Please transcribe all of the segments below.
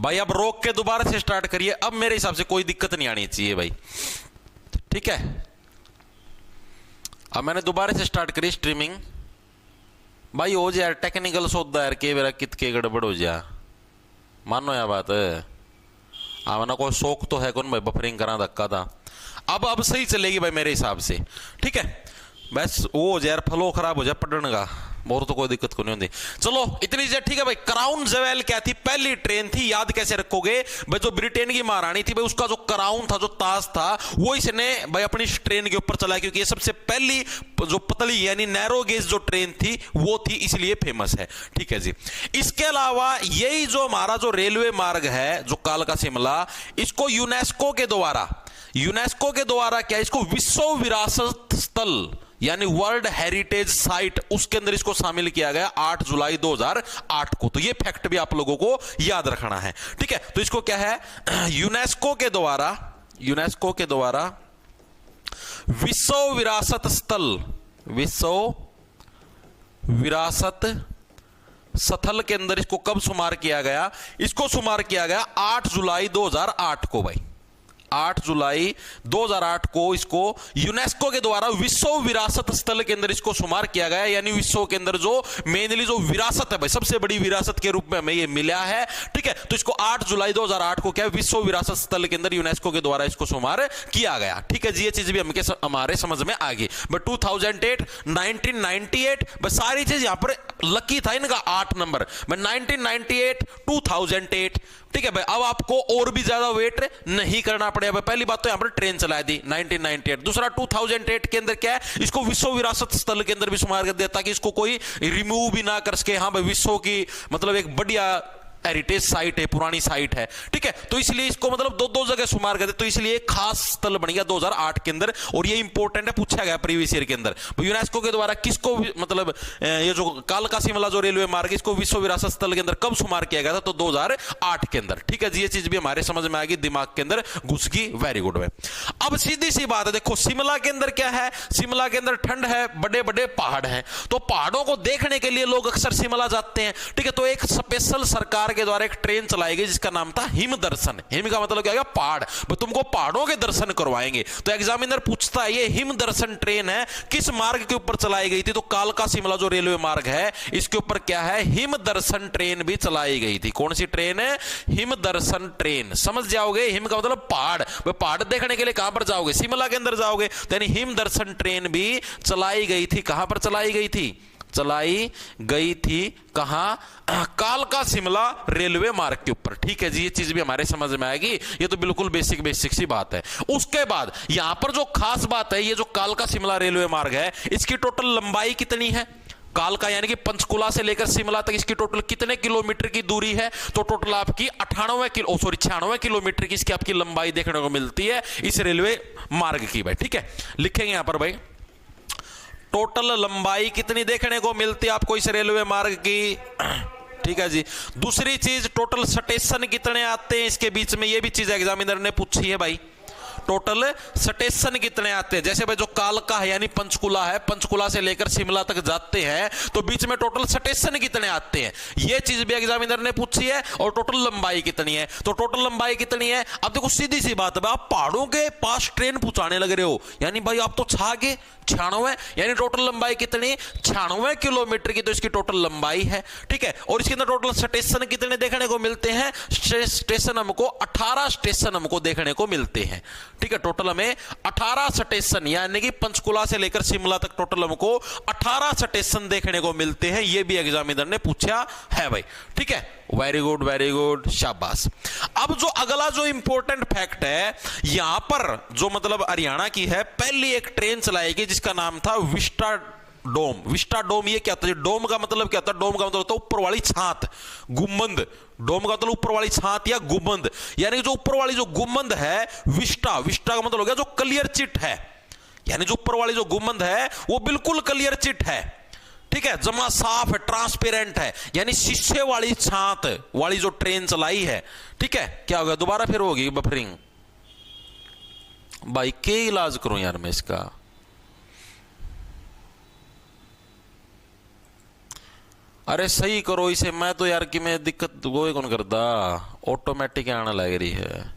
भाई अब रोक के दोबारा से स्टार्ट करिए, अब मेरे हिसाब से कोई दिक्कत नहीं आनी चाहिए भाई, ठीक है। अब मैंने दोबारा से स्टार्ट करी स्ट्रीमिंग। भाई हो जाए टेक्निकल सौदा यार, के मेरा कित के गड़बड़ हो जा, मानो यार बात आना कोई शौक तो है कौन भाई, बफरिंग करा धक्का था। अब सही चलेगी भाई मेरे हिसाब से, ठीक है। बस वो हो जाए यार, फ्लो खराब हो जाए पढ़ने का, और तो कोई दिक्कत को नहीं होती। चलो इतनी चीज ठीक है भाई। क्राउन जवेल क्या थी, पहली ट्रेन थी, याद कैसे रखोगे भाई, जो ब्रिटेन की महारानी थी भाई, उसका जो क्राउन था, जो ताज था, वो इसने भाई अपनी ट्रेन के ऊपर चलाया, क्योंकि ये सबसे पहली जो पतली यानी नैरो गेज जो ट्रेन थी वो थी, इसलिए फेमस है, ठीक है जी। इसके अलावा यही जो हमारा जो रेलवे मार्ग है, जो कालका शिमला, इसको यूनेस्को के द्वारा क्या, इसको विश्व विरासत स्थल यानी वर्ल्ड हेरिटेज साइट, उसके अंदर इसको शामिल किया गया 8 जुलाई 2008 को। तो ये फैक्ट भी आप लोगों को याद रखना है, ठीक है। तो इसको क्या है, यूनेस्को के द्वारा विश्व विरासत स्थल के अंदर इसको कब शुमार किया गया, इसको शुमार किया गया 8 जुलाई 2008 को भाई। 8 जुलाई 2008 को इसको यूनेस्को के द्वारा विश्व विरासत स्थल के अंदर इसको शुमार किया गया, यानी विश्व के अंदर जो मेनली जो विरासत है भाई, सबसे बड़ी विरासत के रूप में हमें ये मिला है, ठीक है। तो इसको 8 जुलाई 2008 को क्या विश्व विरासत स्थल के अंदर यूनेस्को के द्वारा इसको शुमार किया गया, ठीक है जी। ये चीज भी हमारे समझ में आ गई। बट 2008, 1998 बस सारी चीज यहां पर लकी था इनका 8 नंबर, 1998, 2008, ठीक है भाई। अब आपको और भी ज्यादा वेट नहीं करना पड़ेगा। पहली बात तो यहां पर ट्रेन चला दी 1998, दूसरा 2008 के अंदर क्या है, इसको विश्व विरासत स्थल के अंदर भी शुमार कर दिया, ताकि इसको कोई रिमूव भी ना कर सके। हाँ भाई, विश्व की मतलब एक बढ़िया हेरिटेज साइट है, पुरानी साइट है, ठीक है। तो इसलिए इसको मतलब दो जगह शुमार करते, तो इसलिए खास स्थल बन गया 2008 के अंदर, और ये इंपॉर्टेंट है, पूछा गया प्रीवियस ईयर के अंदर। यूनेस्को के द्वारा किसको मतलब ये जो कालका शिमला जो रेलवे मार्ग, इसको विश्व विरासत स्थल के अंदर कब शुमार किया गया था, तो 2008 के अंदर, ठीक है जी। ये चीज भी हमारे समझ में आ गई, दिमाग के अंदर घुस गई, वेरी गुड है। अब सीधी सी बात है, देखो शिमला के अंदर क्या है, शिमला के अंदर ठंड है, बड़े बड़े पहाड़ हैं, तो पहाड़ों को देखने के लिए लोग अक्सर शिमला जाते हैं, ठीक है। तो एक स्पेशल सरकार के द्वारा एक ट्रेन चलाई गई जिसका नाम था हिम दर्शन। हिम का मतलब क्या है, पहाड़, तुमको पहाड़ों के दर्शन करवाएंगे। तो एग्जामिनर पूछता है ये हिम दर्शन ट्रेन है, किस मार्ग के ऊपर चलाई गई थी, तो कालका शिमला जो रेलवे मार्ग है इसके ऊपर क्या है, हिम दर्शन ट्रेन भी चलाई गई थी। कौन सी ट्रेन है, हिम दर्शन ट्रेन। समझ जाओगे, हिम का मतलब पहाड़, पहाड़ देखने के लिए कहां पर जाओगे, शिमला के अंदर जाओगे, यानी हिम दर्शन ट्रेन भी चलाई गई थी। कहां पर चलाई गई थी, कहां, कालका शिमला रेलवे मार्ग के ऊपर, ठीक है जी। ये चीज भी हमारे समझ में आएगी, ये तो बिल्कुल बेसिक सी बात है। उसके बाद यहां पर जो खास बात है, ये जो कालका शिमला रेलवे मार्ग है, इसकी टोटल लंबाई कितनी है, कालका यानी कि पंचकुला से लेकर शिमला तक इसकी टोटल कितने किलोमीटर की दूरी है, तो टोटल आपकी 96 किलोमीटर की इसकी आपकी लंबाई देखने को मिलती है इस रेलवे मार्ग की भाई, ठीक है। लिखेंगे यहां पर भाई, टोटल लंबाई कितनी देखने को मिलती है आपको इस रेलवे मार्ग की, ठीक है जी। दूसरी चीज, टोटल स्टेशन कितने आते हैं इसके बीच में, ये भी चीज एग्जामिनर ने पूछी है भाई। टोटल स्टेशन कितने आते हैं, जैसे भाई जो कालका है यानी पंचकुला है, पंचकुला से लेकर शिमला तक जाते हैं, तो बीच में टोटल स्टेशन कितने आते हैं, ये चीज भी एग्जामिनर ने पूछी है। और टोटल लंबाई कितनी है, तो टोटल लंबाई कितनी है। अब देखो सीधी सी बात है, आप पहाड़ों के पास ट्रेन पहुंचाने लग रहे हो, यानी भाई आप तो छा गए 96, यानी टोटल लंबाई कितनी, 96 किलोमीटर की तो इसकी टोटल लंबाई है, ठीक है। और इसके अंदर टोटल स्टेशन कितने देखने को मिलते हैं, स्टेशन हमको 18 स्टेशन हमको देखने को मिलते हैं, ठीक है। टोटल हमें 18 स्टेशन, यानी कि पंचकुला से लेकर शिमला तक टोटल हमको 18 स्टेशन देखने को मिलते हैं, यह भी एग्जामिनर ने पूछा है भाई, ठीक है। वेरी गुड, शाबाश। अब जो अगला जो इंपॉर्टेंट फैक्ट है, यहां पर जो मतलब हरियाणा की है, पहली एक ट्रेन चलाई गई जिसका नाम था विस्टा डोम। ये क्या था, डोम का मतलब क्या था, डोम का मतलब होता है ऊपर वाली छात, गुंबद। डोम का मतलब ऊपर वाली छात या गुंबद, यानी जो ऊपर वाली जो गुंबद है, विस्टा का मतलब हो गया जो क्लियर चिट है, यानी जो ऊपर वाली जो गुंबद है वो बिल्कुल क्लियर चिट है, ठीक है, जमा साफ है, ट्रांसपेरेंट है, यानी शीशे वाली छात वाली जो ट्रेन चलाई है, ठीक है। क्या हो गया, दोबारा फिर होगी बफरिंग भाई, क्या इलाज करूं यार मैं इसका। अरे सही करो इसे, मैं तो यार कि मैं दिक्कत वो कौन करता, ऑटोमेटिक आने लग रही है।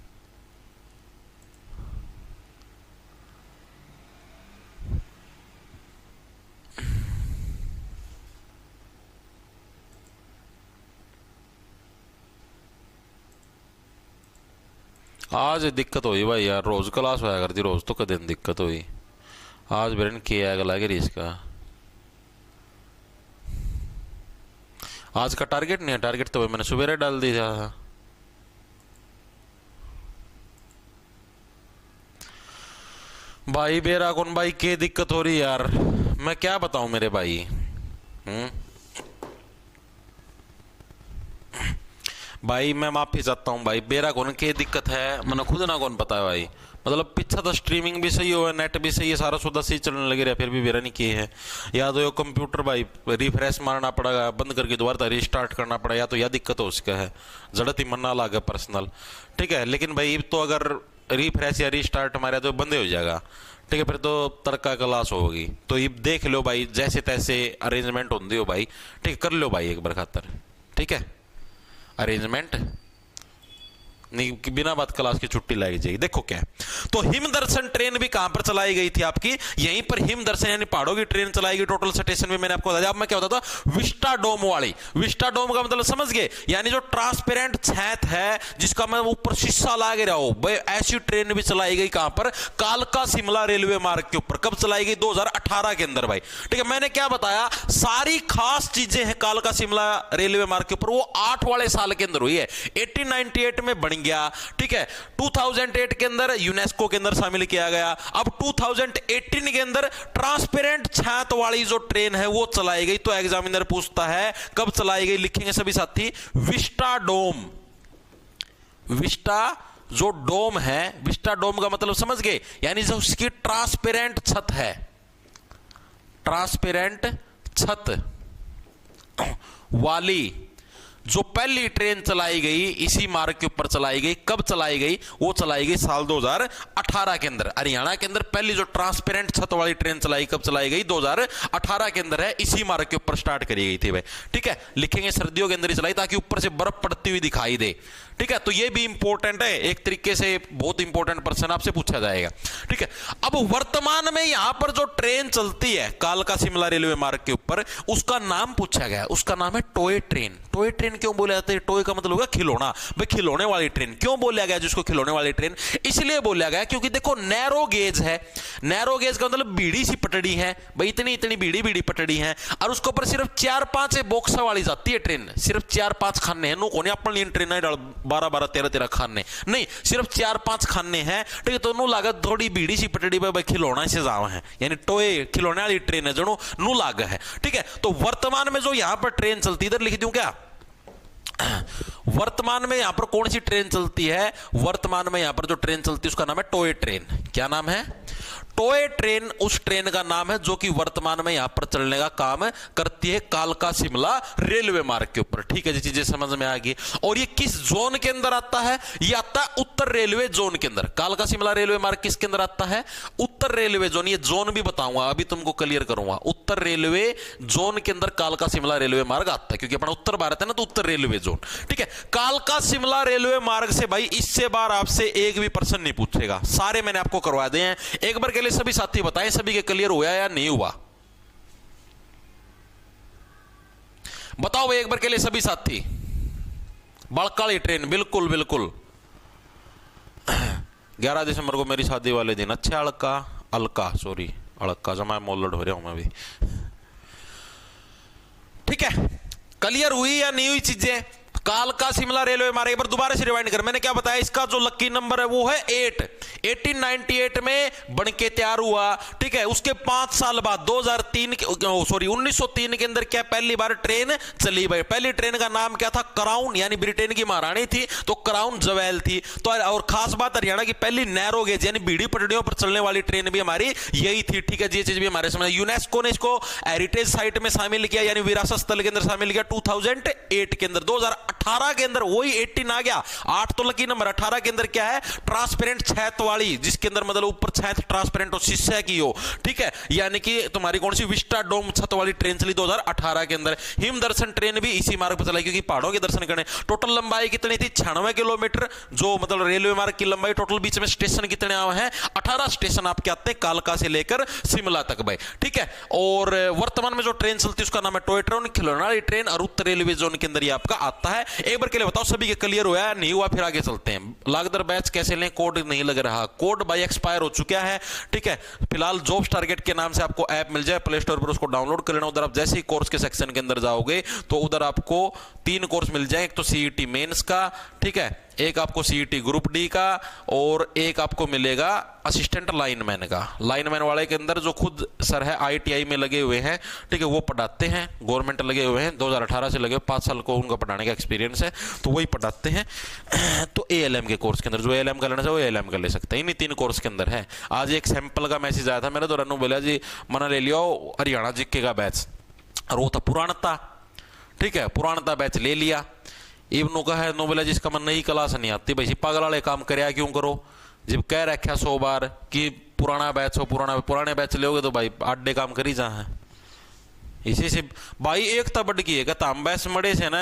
आज दिक्कत हुई भाई यार, रोज क्लास होया करती, रोज तो कदम दिक्कत हुई, आज बेरन किया है लगे इसका। आज का टारगेट नहीं है, टारगेट तो मैंने सुबह डाल दिया था। भाई बेरा कौन भाई, क्या दिक्कत हो रही यार, मैं क्या बताऊं मेरे भाई। भाई मैं माफी चाहता हूँ भाई, बेरा कौन के दिक्कत है मैंने खुद ना कौन पता है भाई। मतलब पीछा तो स्ट्रीमिंग भी सही हो, नेट भी सही है, सारा सौदा सही चलने लगे रहा, फिर भी बेरा नहीं किए है। या तो ये कंप्यूटर भाई रिफ्रेश मारना पड़ेगा, बंद करके दोबारा रिस्टार्ट करना पड़ेगा, या तो यह दिक्कत हो उसका है, जड़त ही मना लगा पर्सनल। ठीक है, लेकिन भाई तो अगर रिफ्रेश या रिस्टार्ट मारे तो बंद हो जाएगा। ठीक है, फिर तो तड़का क्लास होगी, तो ये देख लो भाई, जैसे तैसे अरेंजमेंट होती हो भाई। ठीक है, कर लो भाई एक बार खातर, ठीक है अरेंजमेंट नहीं, बिना बात क्लास की छुट्टी लाई जाएगी। देखो क्या, तो हिम दर्शन ट्रेन भी कहां पर चलाई गई थी आपकी, यहीं पर हिम दर्शन यानी पहाड़ों की ट्रेन चलाई गई टोटल स्टेशन में। मैंने आपको बताया, अब मैं क्या बताता था, विस्टा डोम वाली। विस्टा डोम का मतलब समझ गए, यानी जो ट्रांसपेरेंट छत है जिसका मैं ऊपर शीशा लागे रहा हूं भाई, ऐसी ट्रेन भी चलाई गई कहां पर, कालका शिमला रेलवे मार्ग के ऊपर। कब चलाई गई, 2018 के अंदर भाई। ठीक है, मैंने क्या बताया, सारी खास चीजें हैं कालका शिमला रेलवे मार्ग के ऊपर, वो 8 वाले साल के अंदर हुई है, 1898 में बन गया। ठीक है, 2008 के अंदर यूनेस्को के अंदर शामिल किया गया। अब 2018 के अंदर ट्रांसपेरेंट छत वाली जो ट्रेन है वो चलाई गई। तो एग्जामिनर पूछता है कब चलाई गई, लिखेंगे सभी साथी विस्टा डोम। विस्टा जो डोम है, विस्टा डोम का मतलब समझ गए, यानी जो उसकी ट्रांसपेरेंट छत है, ट्रांसपेरेंट छत वाली जो पहली ट्रेन चलाई गई इसी मार्ग के ऊपर चलाई गई। कब चलाई गई, वो चलाई गई साल 2018 के अंदर। हरियाणा के अंदर पहली जो ट्रांसपेरेंट छत वाली ट्रेन चलाई, कब चलाई गई, 2018 के अंदर है, इसी मार्ग के ऊपर स्टार्ट करी गई थी भाई। ठीक है, लिखेंगे सर्दियों के अंदर ही चलाई ताकि ऊपर से बर्फ पड़ती हुई दिखाई दे। ठीक है, तो ये भी इंपॉर्टेंट है, एक तरीके से बहुत इंपॉर्टेंट पर्सन आपसे पूछा जाएगा। ठीक है, अब वर्तमान में यहां पर जो ट्रेन चलती है कालका शिमला रेलवे मार्ग के ऊपर, उसका नाम पूछा गया, उसका नाम है टॉय ट्रेन। टॉय ट्रेन क्यों बोला जाता है, टॉय का मतलब होगा खिलौना, भाई खिलौने वाली ट्रेन। क्यों बोला गया जिसको खिलौने वाली ट्रेन, इसलिए बोला गया क्योंकि देखो नैरो गेज है, नैरो गेज का मतलब बीड़ी सी पटड़ी है भाई, इतनी इतनी बीड़ी बीड़ी पटड़ी है, और उसके ऊपर सिर्फ 4-5 बॉक्सा वाली जाती है ट्रेन, सिर्फ 4-5 खाने हैं। नो कोने अपन ट्रेन है 12-12 13-13 खाने नहीं, सिर्फ 4-5 खाने हैं। ठीक है, तो नु लागत थोड़ी बीड़ी सी पटड़ी पे खिलौना से जावा है, यानी टोए खिलौने वाली ट्रेन है जो नु लाग है। ठीक है, तो वर्तमान में जो यहां पर ट्रेन चलती, इधर लिख दूं क्या, वर्तमान में यहां पर कौन सी ट्रेन चलती है, वर्तमान में यहां पर जो ट्रेन चलती है उसका नाम है टॉय ट्रेन। क्या नाम है, टॉय ट्रेन उस ट्रेन का नाम है जो कि वर्तमान में यहां पर चलने का काम करती है कालका शिमला रेलवे मार्ग के ऊपर। ठीक है जी, चीजें समझ में आ गई। और ये किस जोन के अंदर आता है, ये आता है उत्तर रेलवे जोन के अंदर। कालका शिमला रेलवे मार्ग किसके अंदर आता है, उत्तर रेलवे जोन। ये जोन भी बताऊंगा, अभी तुमको क्लियर करूंगा। उत्तर रेलवे जोन के अंदर कालका शिमला रेलवे मार्ग आता है, क्योंकि अपना उत्तर भारत है ना, तो उत्तर रेलवे जोन। ठीक है, कालका शिमला रेलवे मार्ग से भाई इससे बार आपसे एक भी प्रश्न नहीं पूछेगा, सारे मैंने आपको करवा दिए हैं। एक बार के लिए सभी साथी बताएं, सभी के क्लियर हुआ या नहीं हुआ, बताओ एक बार के लिए सभी साथी। बड़काली ट्रेन, बिल्कुल बिल्कुल 11 दिसंबर को मेरी शादी वाले दिन। अच्छा अलका, अलका सॉरी अलका, जमा मोलड हो रहा हूं मैं भी। ठीक है, क्लियर हुई या नहीं हुई चीजें। कालका शिमला रेलवे मार्ग पर दोबारा से रिवाइंड कर, मैंने क्या बताया, इसका जो लकी नंबर है वो है 8। 1898 में बनके तैयार हुआ। ठीक है, उसके 5 साल बाद 1903 के अंदर क्या पहली बार ट्रेन चली भाई। पहली ट्रेन का नाम क्या था, क्राउन, यानी ब्रिटेन की महारानी थी तो क्राउन जवेल थी। तो और खास बात, हरियाणा की पहली नैरो गेज यानी बीड़ी पटड़ियों पर चलने वाली ट्रेन भी हमारी यही थी। ठीक है, ये चीज भी हमारे समझ। यूनेस्को ने इसको हेरिटेज साइट में शामिल किया, यानी विरासत स्थल के अंदर शामिल किया 2008 के अंदर, 2018 18 के अंदर वही 18 आ गया, 8 तो लकी नंबर, 18 के अंदर क्या है, ट्रांसपेरेंट छत वाली, जिसके अंदर मतलब ऊपर छत ट्रांसपेरेंट हो, शीशे की हो, ठीक है, यानी कि तुम्हारी कौन सी विस्टा डोम छत वाली ट्रेन चली 2018 के अंदर। हिम दर्शन ट्रेन भी इसी मार्ग पर चलाई, क्योंकि पहाड़ों के दर्शन करने। टोटल लंबाई कितनी थी, 96 किलोमीटर, जो मतलब रेलवे मार्ग की लंबाई। टोटल बीच में स्टेशन कितने आए हैं, 18 स्टेशन आपके आते हैं कालका से लेकर शिमला तक भाई, ठीक है। और वर्तमान में जो ट्रेन चलती है उसका नाम है टॉय ट्रेन, खिलौना ट्रेन, और उत्तर रेलवे जोन के अंदर ये आपका आता है। एक बार के लिए बताओ सभी के क्लियर हुआ है नहीं हुआ, फिर आगे चलते हैं। लागदर बैच कैसे लें, कोड नहीं लग रहा, कोड बाय एक्सपायर हो चुका है, ठीक है। फिलहाल जॉब्स टारगेट के नाम से आपको ऐप मिल जाए प्ले स्टोर पर, उसको डाउनलोड कर लेना। उधर आप जैसे ही कोर्स के सेक्शन के अंदर जाओगे तो उधर आपको 3 कोर्स मिल जाए, एक तो सीईटी मेंस का, ठीक है, एक आपको सीईटी ग्रुप डी का, और एक आपको मिलेगा असिस्टेंट लाइनमैन का। लाइनमैन वाले के अंदर जो खुद सर है आईटीआई में लगे हुए हैं, ठीक है, वो पढ़ाते हैं, गवर्नमेंट लगे हुए हैं, 2018 से लगे, 5 साल को उनका पढ़ाने का एक्सपीरियंस है, तो वही पढ़ाते हैं। तो एएलएम के कोर्स के अंदर जो एएलएम का लेना चाहे वो एएलएम का ले सकते हैं, इन्हीं 3 कोर्स के अंदर है। आज एक सैंपल का मैसेज आया था मेरे, तो रनू बोला जी मना ले लियो हरियाणा जीके का बैच, और वो था पुरानता, ठीक है, पुरानता बैच ले लिया। इवनों का है, नो बोला जिसका मन नई क्लास नहीं आती भाई, पागल वाले काम करे क्यों करो, जब कह रखा 100 बार कि पुराना बैच हो, पुराने बैच लोगे तो भाई आडे काम करी जा है। इसी से भाई एक तबड़ की है ताम बैच मड़े से ना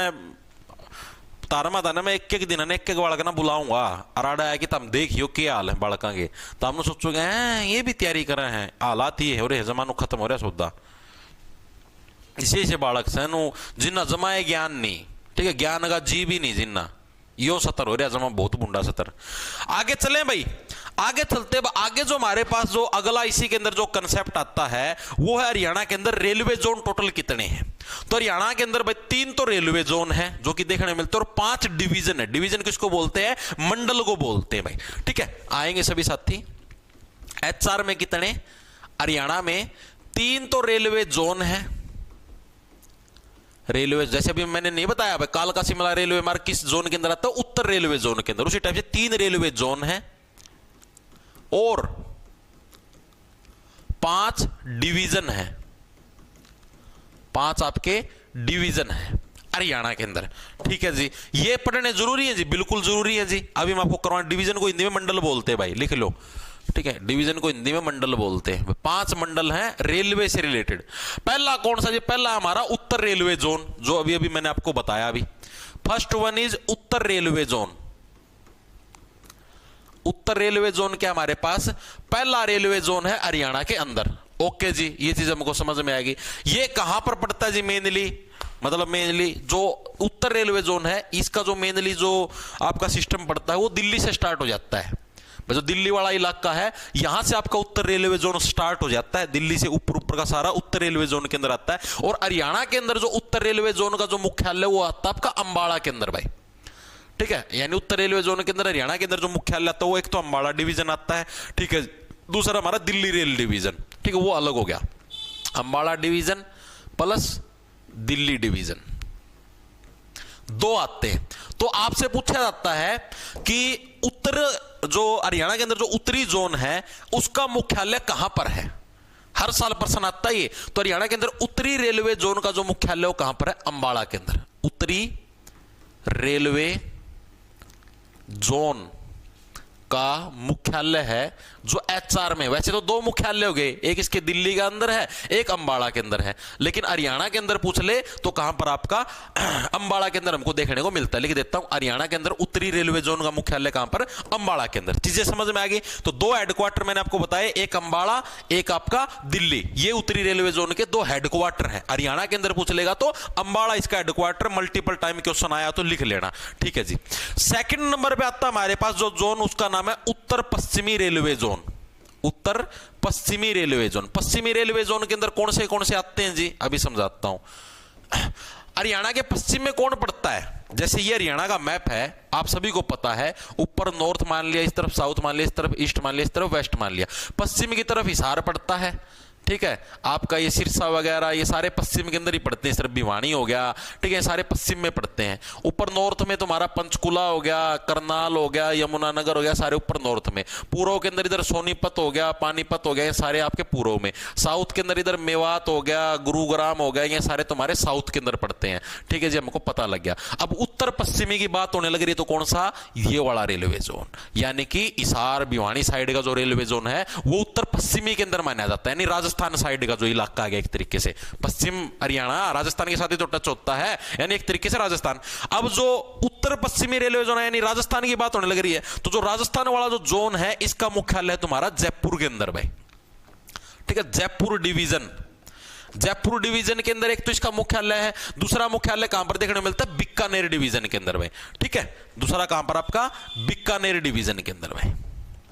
तारमा था ना, मैं एक एक दिन ने एक बालक ना बुलाऊंगा, अराडा है कि तुम देखियो क्या हाल है बालका के, तो हम सोचोगे ये भी तैयारी कर रहे हैं, हालात ये हो रहे जमानो खत्म हो रहा सौदा। इसी से बालक से जिन्ना जमाए ज्ञान नहीं, ठीक है, ज्ञान का जी भी नहीं जिन्ना, यो सतर हो रहा जमा बहुत बुंडा सतर। आगे चले भाई, आगे चलते आगे जो हमारे पास जो अगला इसी के अंदर जो कंसेप्ट आता है वो है हरियाणा के अंदर रेलवे जोन टोटल कितने हैं। तो हरियाणा के अंदर भाई 3 तो रेलवे जोन है जो कि देखने मिलते हैं, और 5 डिवीजन है। डिवीजन किसको बोलते हैं, मंडल को बोलते हैं भाई, ठीक है। आएंगे सभी साथी। एचआर में कितने, हरियाणा में 3 तो रेलवे जोन है। रेलवे जैसे अभी मैंने नहीं बताया भाई, कालका शिमला रेलवे मार्ग किस जोन के अंदर आता है, उत्तर रेलवे जोन के अंदर। उसी टाइप से 3 रेलवे जोन है और 5 डिवीजन है, 5 आपके डिवीजन है हरियाणा के अंदर, ठीक है जी। ये पढ़ने जरूरी है जी, बिल्कुल जरूरी है जी। अभी मैं आपको करवाना, डिवीजन को हिंदी में मंडल बोलते हैं भाई, लिख लो, ठीक है, डिवीजन को हिंदी में मंडल बोलते हैं। 5 मंडल हैं रेलवे से रिलेटेड। पहला कौन सा जी, पहला हमारा उत्तर रेलवे जोन, जो अभी अभी मैंने आपको बताया। अभी first one is Uttar railway zone. Uttar railway zone क्या हमारे पास पहला रेलवे जोन है हरियाणा के अंदर। ओके जी, ये चीज हमको समझ में आएगी। ये कहां पर पड़ता है जी, मेनली मतलब मेनली जो उत्तर रेलवे जोन है इसका जो मेनली जो आपका सिस्टम पड़ता है वो दिल्ली से स्टार्ट हो जाता है। जो दिल्ली वाला इलाका है यहां से आपका उत्तर रेलवे जोन स्टार्ट हो जाता है, दिल्ली से ऊपर ऊपर का सारा उत्तर रेलवे जोन के अंदर आता है। और हरियाणा के अंदर जो उत्तर रेलवे जोन का जो मुख्यालय वो आता है आपका अंबाला के अंदर भाई, ठीक है। यानी उत्तर रेलवे जोन के अंदर हरियाणा के अंदर जो मुख्यालय आता है वो एक तो अंबाला डिवीजन आता है, ठीक है, दूसरा हमारा दिल्ली रेल डिवीजन, ठीक है, वो अलग हो गया। Ambala division plus Delhi division 2 आते हैं। तो आपसे पूछा जाता है कि उत्तर जो हरियाणा के अंदर जो उत्तरी जोन है उसका मुख्यालय कहां पर है, हर साल प्रश्न आता है ये। तो हरियाणा के अंदर उत्तरी रेलवे जोन का जो मुख्यालय वो कहां पर है, अंबाला के अंदर। उत्तरी रेलवे जोन का मुख्यालय है जो एचआर में, वैसे तो 2 मुख्यालय हो गए, एक इसके दिल्ली के अंदर है, एक अंबाला के अंदर है, लेकिन हरियाणा के अंदर पूछ ले तो कहां पर आपका अंबाला के अंदर हमको देखने को मिलता है। लिख देता हूं, हरियाणा के अंदर उत्तरी रेलवे जोन का मुख्यालय कहां पर, अंबाला के अंदर। चीजें समझ में आ गई। तो 2 हेडक्वार्टर मैंने आपको बताया, एक अंबाला एक आपका दिल्ली, ये उत्तरी रेलवे जोन के 2 हेडक्वार्टर है। हरियाणा के अंदर पूछ लेगा तो अंबाला इसका हेडक्वार्टर, मल्टीपल टाइम क्वेश्चन आया तो लिख लेना, ठीक है जी। सेकंड नंबर पे आता हमारे पास जो जोन उसका नाम है उत्तर पश्चिमी रेलवे जोन। उत्तर पश्चिमी रेलवे जोन, पश्चिमी रेलवे जोन के अंदर कौन से आते हैं जी, अभी समझाता हूं। हरियाणा के पश्चिम में कौन पड़ता है, जैसे ये हरियाणा का मैप है आप सभी को पता है, ऊपर नॉर्थ मान लिया, इस तरफ साउथ मान लिया, इस तरफ ईस्ट मान लिया, इस तरफ वेस्ट मान लिया। पश्चिम की तरफ हिसार पड़ता है, ठीक है। आपका ये सिरसा वगैरह ये सारे पश्चिम के अंदर ही पड़ते हैं, सिर्फ भिवानी हो गया, ठीक है, सारे पश्चिम में पड़ते हैं। ऊपर नॉर्थ में तुम्हारा पंचकुला हो गया, करनाल हो गया, यमुनानगर हो गया, सारे ऊपर नॉर्थ में। पूर्व के अंदर इधर सोनीपत हो गया, पानीपत हो गया, ये सारे आपके पूर्व में। साउथ के अंदर इधर मेवात हो गया, गुरुग्राम हो गया, ये सारे तुम्हारे साउथ के अंदर पड़ते हैं, ठीक है जी, हमको पता लग गया। अब उत्तर पश्चिमी की बात होने लग रही है, तो कौन सा? ये वाला रेलवे जोन, यानी कि हिसार भिवानी साइड का जो रेलवे जोन है वो उत्तर पश्चिमी के अंदर माना जाता है, यानी राजस्थान साइड का जो इलाका आ गया एक तरीके से। पश्चिम हरियाणा राजस्थान के साथ ही तो टच होता है, यानी एक तरीके से राजस्थान। अब जो उत्तर पश्चिमी रेलवे जोन है, यानी राजस्थान की बात होने लग रही है, तो जो राजस्थान वाला जो जोन है इसका मुख्यालय है तुम्हारा जयपुर के अंदर भाई, ठीक है, जयपुर डिवीजन। जयपुर डिवीजन के अंदर एक तो इसका मुख्यालय है, दूसरा मुख्यालय कहां पर देखने को मिलता है? बीकानेर डिवीजन के अंदर भाई, ठीक है। दूसरा कहां पर आपका? बीकानेर डिवीजन के अंदर भाई,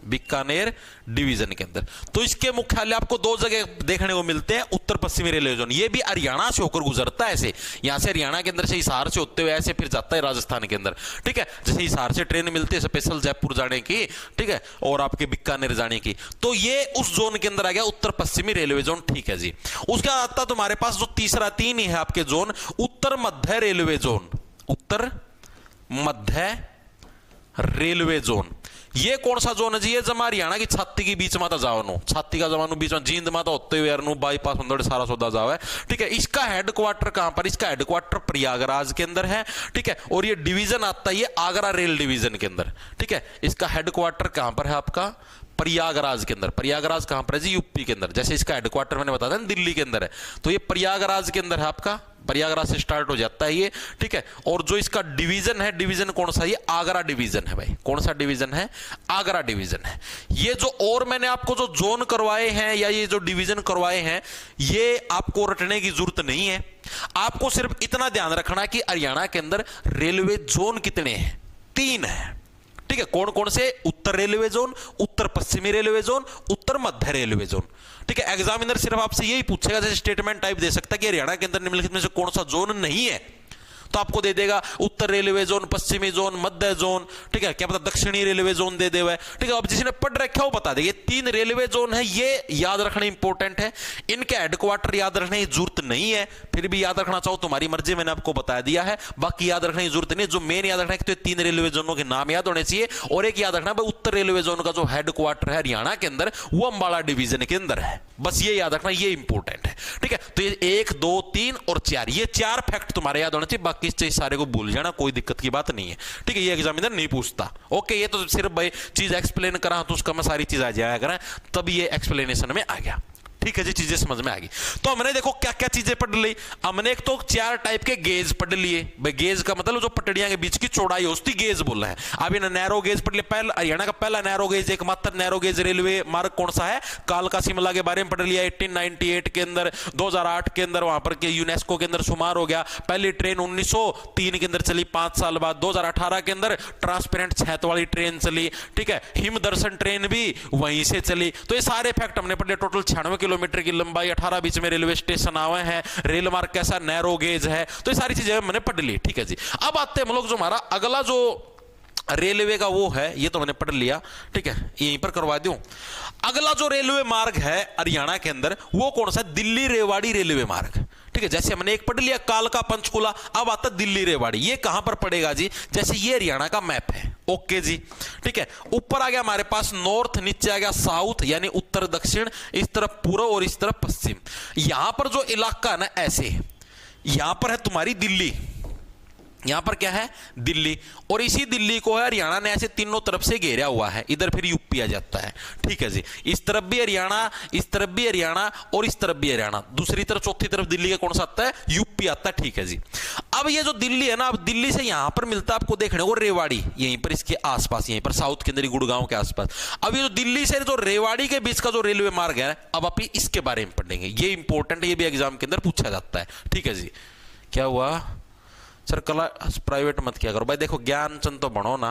बीकानेर डिवीजन के अंदर। तो इसके मुख्यालय आपको दो जगह देखने को मिलते हैं उत्तर पश्चिमी रेलवे जोन। ये भी हरियाणा से होकर गुजरता है, ऐसे यहां से हरियाणा के अंदर से हिसार से होते हुए ऐसे फिर जाता है राजस्थान के अंदर, ठीक है। जैसे हिसार से ट्रेन मिलती है स्पेशल जयपुर जाने की, ठीक है, और आपके बीकानेर जाने की, तो ये उस जोन के अंदर आ गया उत्तर पश्चिमी रेलवे जोन, ठीक है जी। उसका आता तुम्हारे पास जो तीसरा, तीन ही है आपके जोन, उत्तर मध्य रेलवे जोन। उत्तर मध्य रेलवे जोन ये कौन सा जोन है जी? ये जमा हरियाणा की छाती के बीच में जाओ, छाती का जमानो बीच में जींद माता होते हुए यार बाईपास अंदर सारा सौदा जाओ है, ठीक है। इसका हेडक्वार्टर कहां पर? इसका हेडक्वार्टर प्रयागराज के अंदर है, ठीक है। और ये डिवीजन आता है ये आगरा रेल डिवीजन के अंदर, ठीक है। इसका हेडक्वार्टर कहां पर है आपका? प्रयागराज के अंदर। प्रयागराज कहां पर है जी? यूपी के अंदर। जैसे इसका हेडक्वार्टर मैंने बताया ना दिल्ली के अंदर है, तो ये प्रयागराज के अंदर है आपका, प्रयागराज से स्टार्ट हो जाता है ये, ठीक है। और जो इसका डिवीजन है, डिवीजन कौन सा? ये आगरा डिवीजन है भाई। कौन सा डिवीजन है? आगरा डिवीजन है। ये जो और मैंने आपको जो जोन करवाए हैं या ये जो डिवीजन करवाए हैं, ये आपको रटने की जरूरत नहीं है। आपको सिर्फ इतना ध्यान रखना कि हरियाणा के अंदर रेलवे जोन कितने हैं? 3 है, ठीक है। कौन कौन से? उत्तर रेलवे जोन, उत्तर पश्चिमी रेलवे जोन, उत्तर मध्य रेलवे जोन, ठीक है। एग्जामिनर सिर्फ आपसे यही पूछेगा, जैसे स्टेटमेंट टाइप दे सकता है कि हरियाणा के अंदर निम्नलिखित में से कौन सा जोन नहीं है, तो आपको दे देगा उत्तर रेलवे जोन, पश्चिमी जोन, मध्य जोन, ठीक है, क्या पता दक्षिणी रेलवे जोन दे देगा, ठीक है। अब जिसने पढ़ रखा है वो बता दे। ये 3 रेलवे जोन है, ये याद रखना इंपॉर्टेंट है। इनके हेडक्वार्टर याद रखने की जरूरत नहीं है, फिर भी याद रखना चाहो तुम्हारी मर्जी, मैंने आपको बता दिया है। बाकी याद रखने की जरूरत नहीं। जो मेन याद रखना है तो 3 रेलवे जोनों के नाम याद होने चाहिए, और एक याद रखना भाई उत्तर रेलवे जोन का जो हेडक्वार्टर है हरियाणा के अंदर वो अंबाला डिवीजन के अंदर है। बस ये याद रखना, ये इंपॉर्टेंट है, ठीक है। तो ये 1, 2, 3 और 4, ये 4 फैक्ट तुम्हारे याद होने चाहिए। बाकी इस सारे को भूल जाना, कोई दिक्कत की बात नहीं है, ठीक है। ये एग्जामिनर नहीं पूछता। ओके, ये तो सिर्फ भाई चीज एक्सप्लेन करा तो उसका मैं सारी चीज आ जाया करें, तब ये एक्सप्लेनेशन में आ गया, ठीक है जी, चीजें समझ में आ गई। तो हमने देखो क्या क्या चीजें पढ़ ली। हमने एक तो 4 टाइप के गेज पढ़ लिए भाई। गेज का मतलब जो पटड़ियां के बीच की चौड़ाई है उसकी गेज बोल रहे हैं। अभी ना नैरो गेज पढ़ लिया। पहला हरियाणा का पहला नैरो गेज, एकमात्र नैरो गेज रेलवे मार्ग कौन सा है? कालका शिमला के बारे में पढ़ लिया 1898 के अंदर। 2008 के अंदर वहां पर के यूनेस्को के अंदर शुमार हो गया। पहली ट्रेन 1903 के अंदर चली, 5 साल बाद 2018 के अंदर ट्रांसपेरेंट छत वाली ट्रेन चली, ठीक है। हिम दर्शन ट्रेन भी वहीं से चली। तो ये सारे फैक्ट हमने पढ़ लिया। टोटल 96 किलोमीटर की लंबाई, 18 बीच में रेलवे स्टेशन आवे हैं, रेल मार्ग कैसा नैरो गेज है, तो ये सारी चीजें मैंने पढ़ ली, ठीक है जी। अब आते हैं हम लोग जो हमारा अगला जो रेलवे का वो है, ये तो मैंने पढ़ लिया, ठीक है, यहीं पर करवा दूं। अगला जो रेलवे मार्ग है हरियाणा के अंदर वो कौन सा? दिल्ली रेवाड़ी रेलवे मार्ग, ठीक है। जैसे हमने एक पढ़ लिया कालका पंचकुला, अब आता दिल्ली रेवाड़ी। ये कहां पर पड़ेगा जी? जैसे ये हरियाणा का मैप है, ओके जी, ठीक है। ऊपर आ गया हमारे पास नॉर्थ, नीचे आ गया साउथ, यानी उत्तर दक्षिण, इस तरफ पूर्व और इस तरफ पश्चिम। यहां पर जो इलाका है ना ऐसे, यहां पर है तुम्हारी दिल्ली, यहां पर क्या है? दिल्ली। और इसी दिल्ली को है हरियाणा ने ऐसे तीनों तरफ से घेरा हुआ है। इधर फिर यूपी आ जाता है, ठीक है जी। इस तरफ भी हरियाणा, इस तरफ भी हरियाणा और इस तरफ भी हरियाणा। दूसरी तरफ, चौथी तरफ दिल्ली का कौन सा आता है? यूपी आता है, ठीक है जी। अब ये जो दिल्ली है ना, अब दिल्ली से यहां पर मिलता है आपको देखने को रेवाड़ी, यहीं पर इसके आसपास, यहीं पर साउथ के अंदर गुड़गांव के आसपास। अब ये जो दिल्ली से जो रेवाड़ी के बीच का जो रेलवे मार्ग है, अब आप इसके बारे में पढ़ेंगे। ये इंपॉर्टेंट है, ये भी एग्जाम के अंदर पूछा जाता है, ठीक है जी। क्या हुआ सर? कला प्राइवेट मत किया करो भाई। देखो ज्ञान चंद तो बनो ना,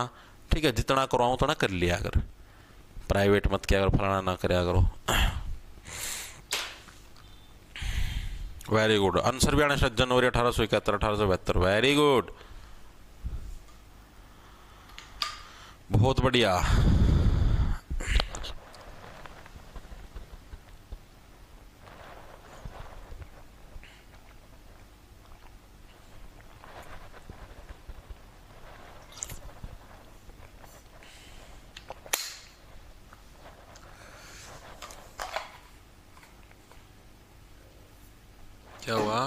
ठीक है, जितना कराऊं तो ना कर लिया अगर, प्राइवेट मत किया करो, फलाना ना कराया करो। Very good. आंसर भी आने जनवरी 1871, 1872, वेरी गुड, बहुत बढ़िया। क्या हुआ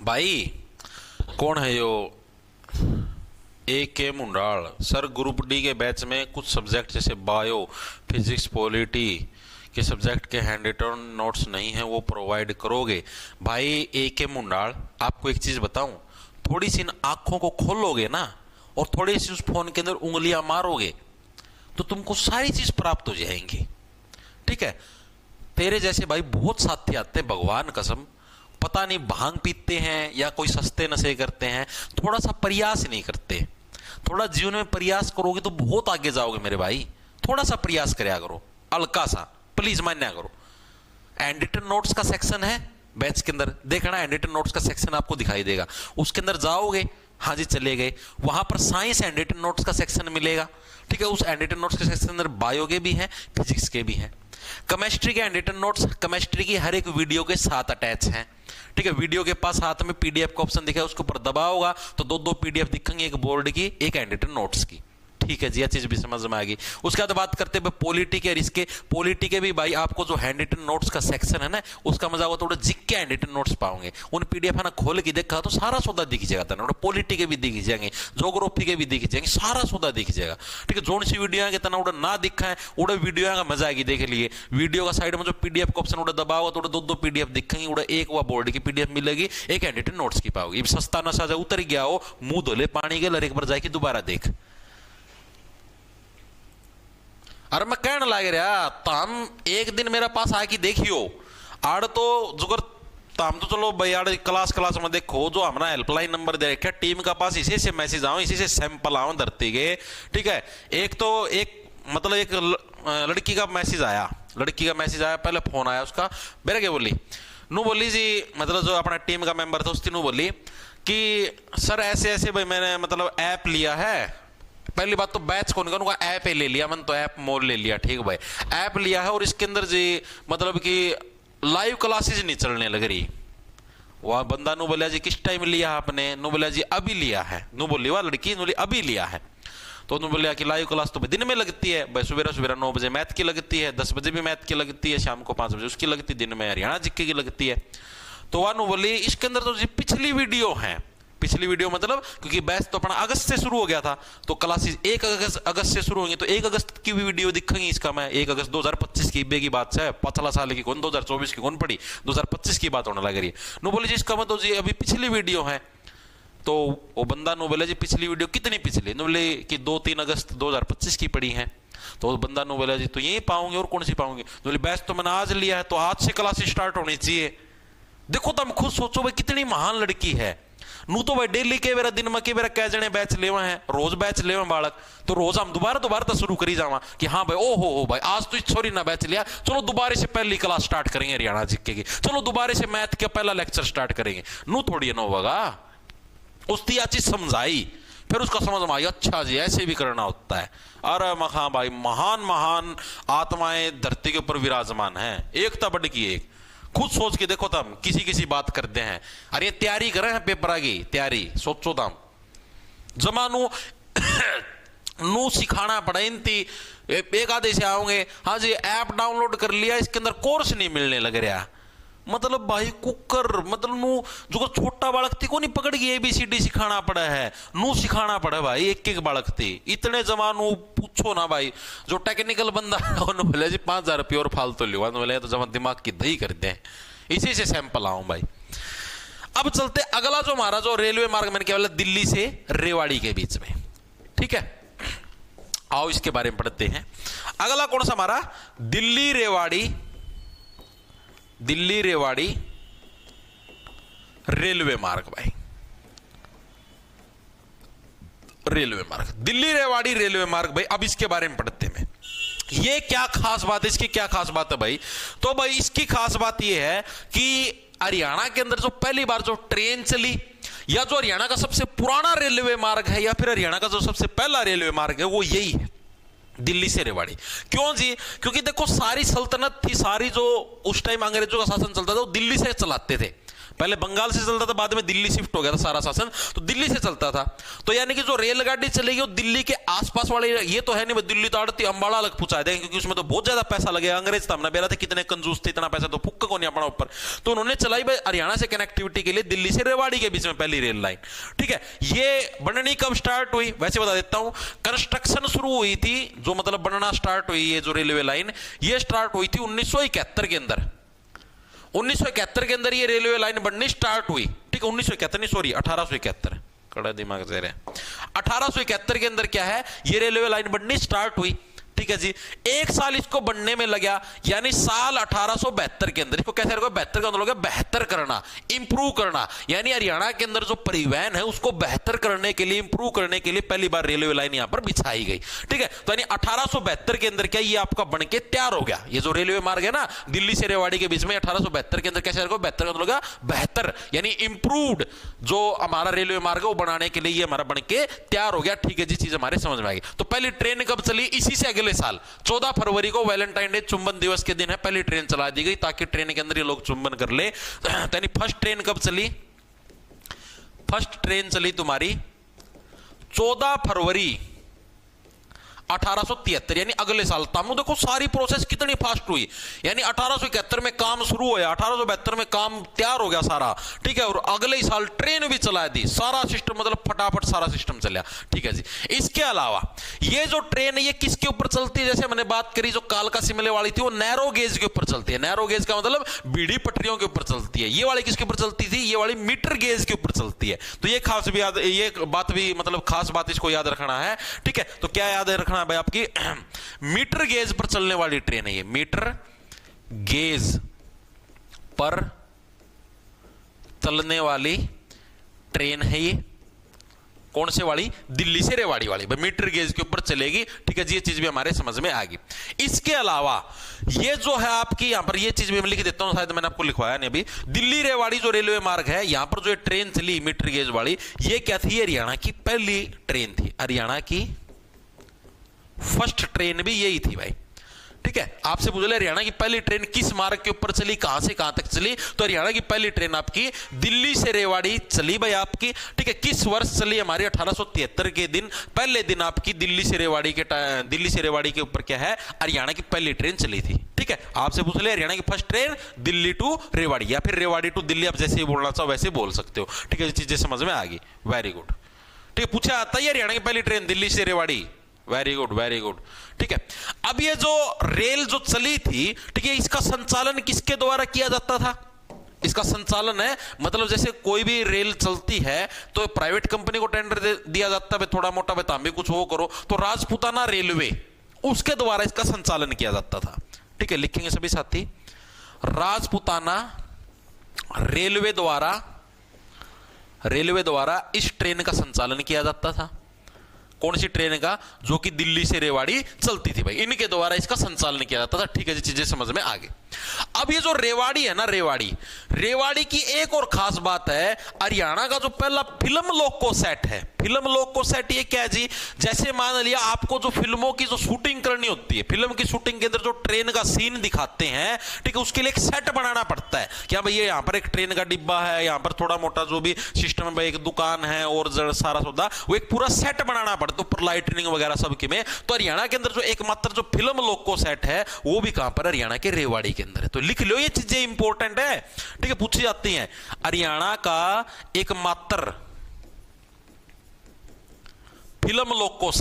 भाई? कौन है यो? A.K. मुंडाल सर, ग्रुप डी के बैच में कुछ सब्जेक्ट जैसे बायो, फिजिक्स, पॉलिटी के सब्जेक्ट के हैंड रिटन नोट्स नहीं है, वो प्रोवाइड करोगे? भाई A.K. मुंडाल, आपको एक चीज बताऊं, थोड़ी सी इन आंखों को खोलोगे ना और थोड़ी सी उस फोन के अंदर उंगलियां मारोगे तो तुमको सारी चीज प्राप्त हो जाएंगी। ठीक है, तेरे जैसे भाई बहुत साथी आते हैं, भगवान कसम, पता नहीं भांग पीते हैं या कोई सस्ते नशे करते हैं, थोड़ा सा प्रयास नहीं करते। थोड़ा जीवन में प्रयास करोगे तो बहुत आगे जाओगे मेरे भाई। थोड़ा सा प्रयास करया करो, हल्का सा, प्लीज मान्या करो। हैंडरिटन नोट्स का सेक्शन है बैच के अंदर, देखना हैंडरिटन नोट्स का सेक्शन आपको दिखाई देगा, उसके अंदर जाओगे, हाँ जी चले गए, वहां पर साइंस हैंडरिटन नोट्स का सेक्शन मिलेगा। ठीक है, उस हैंडरिटन नोट्स के सेक्शन अंदर बायो के भी हैं, फिजिक्स के भी हैं। केमिस्ट्री के हैंडरिटन नोट्स केमिस्ट्री की हर एक वीडियो के साथ अटैच हैं। ठीक है, वीडियो के पास हाथ में पीडीएफ का ऑप्शन दिखा है, उसके ऊपर दबाओगा तो दो पीडीएफ दिखेंगे, एक बोर्ड की, एक हैंडरिटन नोट्स की। ठीक है जी, यह चीज भी समझ में आएगी। उसके बाद बात करते हैं पॉलिटी के, और इसके पॉलिटी के भी भाई आपको जो हैंडरिटन नोट्स का सेक्शन है ना, उसका मजा होगा, थोड़ा जिक के हैंडरिटन नोट्स पाओगे। उन पीडीएफ है ना, खोल के देखा तो सारा सौदा दिख जाएगा था, पॉलिटी के भी दिख जाएंगे, जोग्राफी के भी दिख जाएंगे, सारा सौदा दिख जाएगा। ठीक है, जोन सी वीडियो के तना उड़ा ना दिखा है, उड़ा वीडियो का मजा आएगी। देख लिए वीडियो का साइड में जो पीडीएफ का ऑप्शन उड़ा दबाओ तो दो पीडीएफ दिखेंगे, उड़ा एक वह बोर्ड की पीडीएफ मिलेगी, एक हैंडरिटन नोट्स की पाओगी। सस्ता नशा जा उतर गया हो, मुंह धोले पानी के लर एक बार जाके दोबारा देख। अरे मैं कहने लग रहा ताम एक दिन मेरे पास आके देखियो आड़ तो जुगर ताम तो चलो भाई आड़ क्लास में देखो जो हमारा हेल्पलाइन नंबर दे रखा है टीम का पास, इसी से मैसेज आओ, इसी से सैंपल आओ धरती के। ठीक है, एक मतलब एक लड़की का मैसेज आया, पहले फोन आया उसका, मेरे क्या बोली नू बोली जी, मतलब जो अपना टीम का मेंबर था उसकी नू बोली कि सर ऐसे ऐसे भाई मैंने मतलब ऐप लिया है। पहली बात तो बैच कौन का, उनका ऐप ले लिया, मैंने तो ऐप मोल ले लिया। ठीक भाई, ऐप लिया है और इसके अंदर जी मतलब कि लाइव क्लासेस नहीं चलने लग रही। वह बंदा नु बोलिया जी किस टाइम लिया आपने? नु बोलिया जी अभी लिया है। नु बोली वह लड़की नु अभी लिया है। तो नु बोलिया कि लाइव क्लास तो दिन में लगती है भाई, सुबह 9 बजे मैथ की लगती है, 10 बजे भी मैथ की लगती है, शाम को 5 बजे उसकी लगती है, दिन में हरियाणा जीके की लगती है। तो वह नु बोली इसके अंदर तो जी पिछली वीडियो है, पिछली वीडियो मतलब क्योंकि बैच तो अपना अगस्त से शुरू हो गया था, तो क्लासेस 1 अगस्त से शुरू होंगी, तो 1 अगस्त की भी वीडियो दिखेंगी इसका। मैं 1 अगस्त 2025 की बे की बात है, 5 साल की कौन 2024 की कौन पड़ी, 2025 की बात होने लग रही है। नो बोले जी इसका मतलब जी अभी पिछली वीडियो है। तो वो बंदा नो बोले जी पिछली वीडियो कितनी पिछली? नो बोले कि 2-3 अगस्त 2025 की पड़ी है। तो बंदा नो बोला जी तो यही पाऊंगे और कौन सी पाऊंगे? बोले बैच तो मैंने आज लिया है, तो आज से क्लासेस स्टार्ट होनी चाहिए। देखो तुम खुद सोचो भाई कितनी महान लड़की है। नू तो भाई डेली के बेरा दिन में के बेरा कह जने बैच लेवा है, रोज बैच लेवा बालक, तो रोज हम दोबारा तो शुरू करी जावा कि हाँ भाई ओ हो भाई आज तो सॉरी ना बैच लिया, चलो दोबारा से पहली क्लास स्टार्ट करेंगे हरियाणा जीके की, चलो दोबारा से मैथ का पहला लेक्चर स्टार्ट करेंगे। नू थोड़ी ना होगा, उसकी या चीज समझाई, फिर उसका समझ में आई अच्छा जी ऐसे भी करना होता है। अरे हाँ भाई महान महान आत्माएं धरती के ऊपर विराजमान है, एकता बढ़ की एक। खुद सोच के देखो तुम किसी बात करते हैं, अरे तैयारी कर रहे हैं पेपर की तैयारी, सोचो तुम जमानू नू सिखाना पड़ा इनती एक आधे से आओगे हाँ जी ऐप डाउनलोड कर लिया, इसके अंदर कोर्स नहीं मिलने लग रहा। मतलब भाई कुकर मतलब नू जो छोटा बालक थी को नहीं पकड़ के ABCD सिखाना पड़ा है, नू सिखाना पड़ा भाई एक बालक थी। इतने जमानू पूछो ना भाई, जो टेक्निकल बंदा उन्होंने बोले जी 5,000 रुपये और फालतू लिया, बोले तो जमा दिमाग की दही करते हैं, इसी से सैंपल आऊं भाई। अब चलते अगला जो हमारा जो रेलवे मार्ग मैंने क्या बोला दिल्ली से रेवाड़ी के बीच में, ठीक है आओ इसके बारे में पढ़ते हैं। अगला कौन सा हमारा दिल्ली रेवाड़ी रेलवे मार्ग भाई, रेलवे मार्ग दिल्ली रेवाड़ी रेलवे मार्ग भाई। अब इसके बारे में पढ़ते हैं, ये क्या खास बात है, इसकी क्या खास बात है भाई? तो भाई इसकी खास बात यह है कि हरियाणा के अंदर जो पहली बार जो ट्रेन चली, या जो हरियाणा का सबसे पुराना रेलवे मार्ग है, या फिर हरियाणा का जो सबसे पहला रेलवे मार्ग है, वो यही है दिल्ली से रेवाड़ी। क्यों जी? क्योंकि देखो सारी सल्तनत थी, सारी जो उस टाइम अंग्रेजों का शासन चलता था वो दिल्ली से चलाते थे। पहले बंगाल से चलता था, बाद में दिल्ली शिफ्ट हो गया था सारा शासन, तो दिल्ली से चलता था। तो यानी कि जो रेलगाड़ी चलेगी वो दिल्ली के आसपास वाले, ये तो है नहीं दिल्ली तो आड़ती अंबाड़ा अलग पहुंचा देंगे, क्योंकि उसमें तो बहुत ज्यादा पैसा लगेगा। अंग्रेज था, हमने बेरा थे कितने कंजूस थे, इतना पैसा तो फुक्का को नहीं अपना ऊपर। तो उन्होंने चलाई भाई हरियाणा से कनेक्टिविटी के लिए दिल्ली से रेवाड़ी के बीच में पहली रेल लाइन। ठीक है, ये बननी कब स्टार्ट हुई वैसे बता देता हूं। कंस्ट्रक्शन शुरू हुई थी, जो मतलब बनना स्टार्ट हुई, ये जो रेलवे लाइन ये स्टार्ट हुई थी 1971 के अंदर। 1971 के अंदर ये रेलवे लाइन बननी स्टार्ट हुई। ठीक है, 1971 नहीं, सॉरी 1871, कड़ा दिमाग से रहे। 1871 के अंदर क्या है, ये रेलवे लाइन बननी स्टार्ट हुई। ठीक है जी, एक साल इसको बनने में लगा, यानी साल 1872 के अंदर। इसको कैसे 72 का मतलब बेहतर करना, इंप्रूव करना, यानी हरियाणा के अंदर जो परिवहन है उसको बेहतर करने के लिए, इंप्रूव करने के लिए पहली बार रेलवे लाइन यहां पर बिछाई गई। ठीक है, तो यानी 1872 के अंदर क्या ये आपका बनके तैयार हो गया। ये जो रेलवे मार्ग है ना दिल्ली से रेवाड़ी के बीच में, 1872 के अंदर कैसे 72 का मतलब बेहतर, यानी इंप्रूव्ड जो हमारा रेलवे मार्ग है वो बनाने के लिए ये हमारा बनके तैयार हो गया। ठीक है जी, चीज हमारे समझ में आ गई। तो पहली ट्रेन कब चली, इसी से अगले साल 14 फरवरी को वैलेंटाइन डे चुंबन दिवस के दिन है, पहली ट्रेन चला दी गई ताकि ट्रेन के अंदर ये लोग चुंबन कर ले। यानी फर्स्ट ट्रेन कब चली, फर्स्ट ट्रेन चली तुम्हारी 14 फरवरी 1873, यानी अगले साल। तामू देखो सारी प्रोसेस कितनी फास्ट हुई, यानी 1871 में काम शुरू हुआ, 1872 में काम तैयार हो गया सारा। ठीक है, और अगले ही साल ट्रेन भी चला दी, सारा सिस्टम मतलब फटाफट सारा सिस्टम चला। ठीक है जी, इसके अलावा ये जो ट्रेन है ये किसके ऊपर चलती है, जैसे मैंने बात करी जो कालका शिमले वाली थी वो नैरो गेज के ऊपर चलती है। नैरो गेज का मतलब बीड़ी पटरियों के ऊपर चलती है। ये वाली किसके ऊपर चलती थी, ये वाली मीटर गेज के ऊपर चलती है। तो ये खास भी याद, ये बात भी मतलब खास बात इसको याद रखना है। ठीक है, तो क्या याद रखना है भाई, आपकी मीटर गेज पर चलने वाली ट्रेन है ये, मीटर गेज पर चलने वाली ट्रेन है ये। कौन से वाली, दिल्ली से रेवाड़ी वाली, भाई मीटर गेज के ऊपर चलेगी। ठीक है जी, ये चीज भी हमारे समझ में आ गई। इसके अलावा ये जो है आपकी यहां पर, ये चीज भी मैं लिख देता हूं, शायद मैंने आपको लिखवाया नहीं अभी। दिल्ली रेवाड़ी जो रेलवे मार्ग है, यहां पर जो ट्रेन चली मीटर गेज वाली, ये क्या थी, हरियाणा की पहली ट्रेन थी। हरियाणा की फर्स्ट ट्रेन भी यही थी भाई। ठीक है, आपसे पूछ ले हरियाणा की पहली ट्रेन किस मार्ग के ऊपर चली, कहां से कहां तक चली, तो हरियाणा की पहली ट्रेन आपकी दिल्ली से रेवाड़ी चली भाई आपकी। ठीक है, किस वर्ष चली, हमारी 1873 के दिन, पहले दिन आपकी दिल्ली से रेवाड़ी के ऊपर क्या है, हरियाणा की पहली ट्रेन चली थी। ठीक है, आपसे पूछ ले हरियाणा की first train Delhi to Rewari, या फिर रेवाड़ी टू दिल्ली, आप जैसे ही बोलना चाहो वैसे बोल सकते हो। ठीक है, चीजें समझ में आ गई, वेरी गुड। ठीक है, पूछा आता है हरियाणा की पहली ट्रेन दिल्ली से Rewari, very good very good. ठीक है, अब ये जो रेल जो चली थी, ठीक है, इसका संचालन किसके द्वारा किया जाता था, इसका संचालन है मतलब जैसे कोई भी रेल चलती है तो प्राइवेट कंपनी को टेंडर दिया जाता है, थोड़ा मोटा बता भी कुछ वो करो, तो राजपूताना रेलवे उसके द्वारा इसका संचालन किया जाता था। ठीक है, लिखेंगे सभी साथी, राजपूताना रेलवे द्वारा इस ट्रेन का संचालन किया जाता था। कौन सी ट्रेन का, जो कि दिल्ली से रेवाड़ी चलती थी भाई, इनके द्वारा इसका संचालन किया जाता था। ठीक है जी, चीजें समझ में आ गई। अब ये जो रेवाड़ी है ना, रेवाड़ी की एक और खास बात है, हरियाणा का जो पहला फिल्म लोको सेट है, फिल्म लोको सेट ये क्या है जी, जैसे मान लिया आपको जो फिल्मों की जो शूटिंग करनी होती है, फिल्म की शूटिंग के अंदर जो ट्रेन का सीन दिखाते हैं, ठीक है, उसके लिए एक सेट बनाना पड़ता है। क्या भाई ये यहाँ पर एक ट्रेन का डिब्बा है, यहाँ पर थोड़ा मोटा जो भी सिस्टम है, एक दुकान है और सारा सौदा, वो एक पूरा सेट बनाना पड़ता है, ऊपर लाइटनिंग वगैरह सबके में। तो हरियाणा के अंदर जो एकमात्र जो फिल्म लोको सेट है वो भी कहां पर, हरियाणा के रेवाड़ी के अंदर है। तो लिख लो, ये चीजें इंपॉर्टेंट है। ठीक है, पूछी जाती हैं। हरियाणा का एकमात्र फिल्म लोको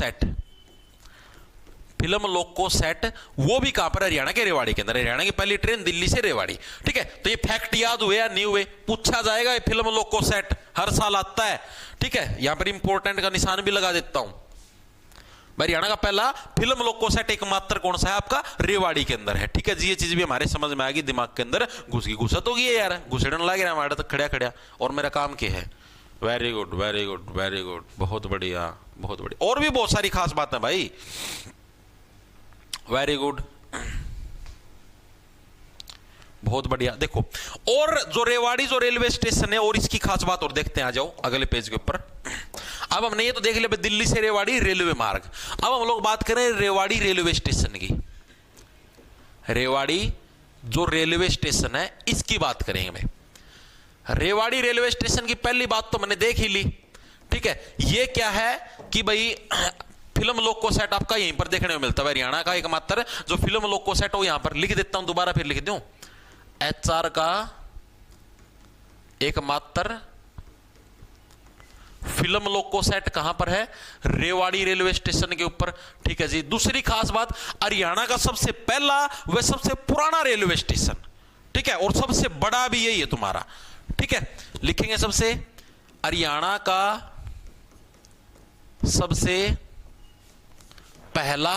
सेट वो भी कहां पर, हरियाणा के रेवाड़ी के अंदर। हरियाणा की पहली ट्रेन दिल्ली से रेवाड़ी। ठीक है, तो ये फैक्ट याद हुए या नहीं हुए, पूछा जाएगा। ये फिल्म लोको सेट हर साल आता है। ठीक है, यहां पर इंपॉर्टेंट का निशान भी लगा देता हूं। हरियाणा का पहला फिल्म लोको सेट एकमात्र कौन सा है, आपका रेवाड़ी के अंदर है। ठीक है जी, ये चीज भी हमारे समझ में आ गई, दिमाग के अंदर घुस गई, घुसत होगी यार, घुसेड़न लग रहा हमारे तक खड़ा और मेरा काम क्या है। Very good very good very good, बहुत बढ़िया बहुत बढ़िया। और भी बहुत सारी खास बातें भाई, वेरी गुड, बहुत बढ़िया। देखो, और जो रेवाड़ी जो रेलवे स्टेशन है और इसकी खास बात और देखते हैं, आ जाओ अगले पेज के ऊपर। अब हमने ये तो देख लिया दिल्ली से रेवाड़ी रेलवे मार्ग, अब हम लोग बात करें रेवाड़ी रेलवे स्टेशन की। रेवाड़ी जो रेलवे स्टेशन है इसकी बात करेंगे भाई। रेवाड़ी रेलवे स्टेशन की पहली बात तो मैंने देख ही ली, ठीक है। ये क्या है कि भाई फिल्म लोको सेट आपका यहीं पर देखने को मिलता है, हरियाणा का एकमात्र जो फिल्म लोको सेट वो यहां पर लिख देता हूं, दोबारा फिर लिख दूं, एचआर का एकमात्र फिल्म लोको सेट कहां पर है, रेवाड़ी रेलवे स्टेशन के ऊपर, ठीक है जी। दूसरी खास बात, हरियाणा का सबसे पहला व सबसे पुराना रेलवे स्टेशन, ठीक है, और सबसे बड़ा भी यही है तुम्हारा, ठीक है। लिखेंगे सबसे, हरियाणा का सबसे पहला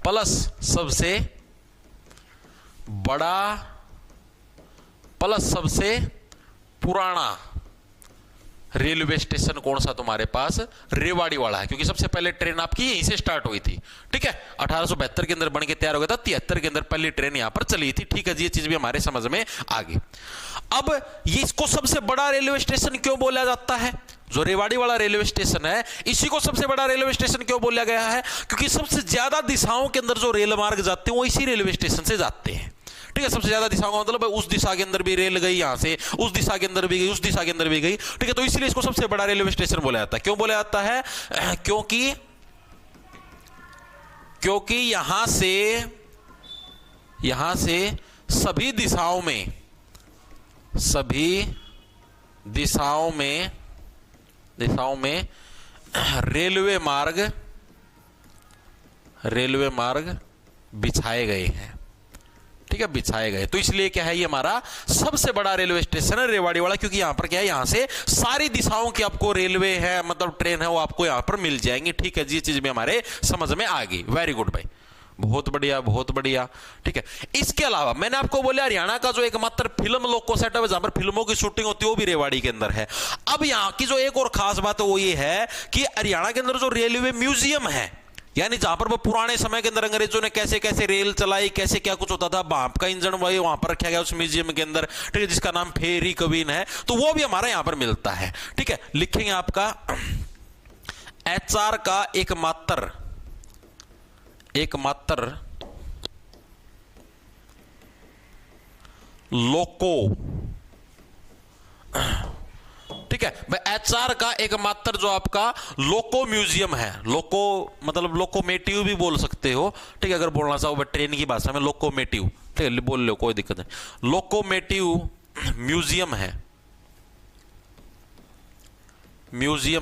प्लस सबसे बड़ा प्लस सबसे पुराना रेलवे स्टेशन कौन सा तुम्हारे पास, रेवाड़ी वाला है, क्योंकि सबसे पहले ट्रेन आपकी यहीं से स्टार्ट हुई थी, ठीक है। 1872 के अंदर बन के तैयार हो गया था, 73 के अंदर पहली ट्रेन यहां पर चली थी, ठीक है जी। ये चीज भी हमारे समझ में आ गई। अब ये इसको सबसे बड़ा रेलवे स्टेशन क्यों बोला जाता है, जो रेवाड़ी वाला रेलवे स्टेशन है इसी को सबसे बड़ा रेलवे स्टेशन क्यों बोला गया है, क्योंकि सबसे ज्यादा दिशाओं के अंदर जो रेल मार्ग जाते हैं वो इसी रेलवे स्टेशन से जाते हैं, ठीक है। सबसे ज्यादा दिशाओं का मतलब उस दिशा के अंदर भी रेल गई, यहां से उस दिशा के अंदर भी गई, उस दिशा के अंदर भी गई, ठीक है। तो इसलिए इसको सबसे बड़ा रेलवे स्टेशन बोला जाता है। क्यों बोला जाता है, क्योंकि यहां से सभी दिशाओं में रेलवे मार्ग बिछाए गए हैं, ठीक है, बिछाए गए। तो इसलिए क्या है, ये हमारा सबसे बड़ा रेलवे स्टेशन है रेवाड़ी वाला, क्योंकि यहां पर क्या है, यहां से सारी दिशाओं की आपको रेलवे है, मतलब ट्रेन है, वो आपको यहां पर मिल जाएंगी, ठीक है जी। ये चीज भी हमारे समझ में आ गई, वेरी गुड भाई, बहुत बढ़िया बहुत बढ़िया, ठीक है। इसके अलावा मैंने आपको बोला हरियाणा का जो एकमात्र फिल्म लोको सेट है जहां पर फिल्मों की शूटिंग होती है वो भी रेवाड़ी के अंदर है। अब यहां की जो एक और खास बात है वो ये है कि हरियाणा के अंदर जो रेलवे म्यूजियम है, यानी जहां पर वो पुराने समय के अंदर अंग्रेजों ने कैसे कैसे रेल चलाई, कैसे क्या कुछ होता था, भाप का इंजन वही वहां पर रखा गया उस म्यूजियम के अंदर, ठीक है, जिसका नाम फेरी कवीन है, तो वो भी हमारा यहां पर मिलता है, ठीक है। लिखेंगे आपका एचआर का एकमात्र लोको, ठीक है। एचआर का एकमात्र जो आपका लोको म्यूजियम है, लोको मतलब लोकोमेटिव भी बोल सकते हो, ठीक है, अगर बोलना चाहो ट्रेन की भाषा में लोकोमेटिव, ठीक है, बोल लो कोई दिक्कत नहीं। लोकोमेटिव म्यूजियम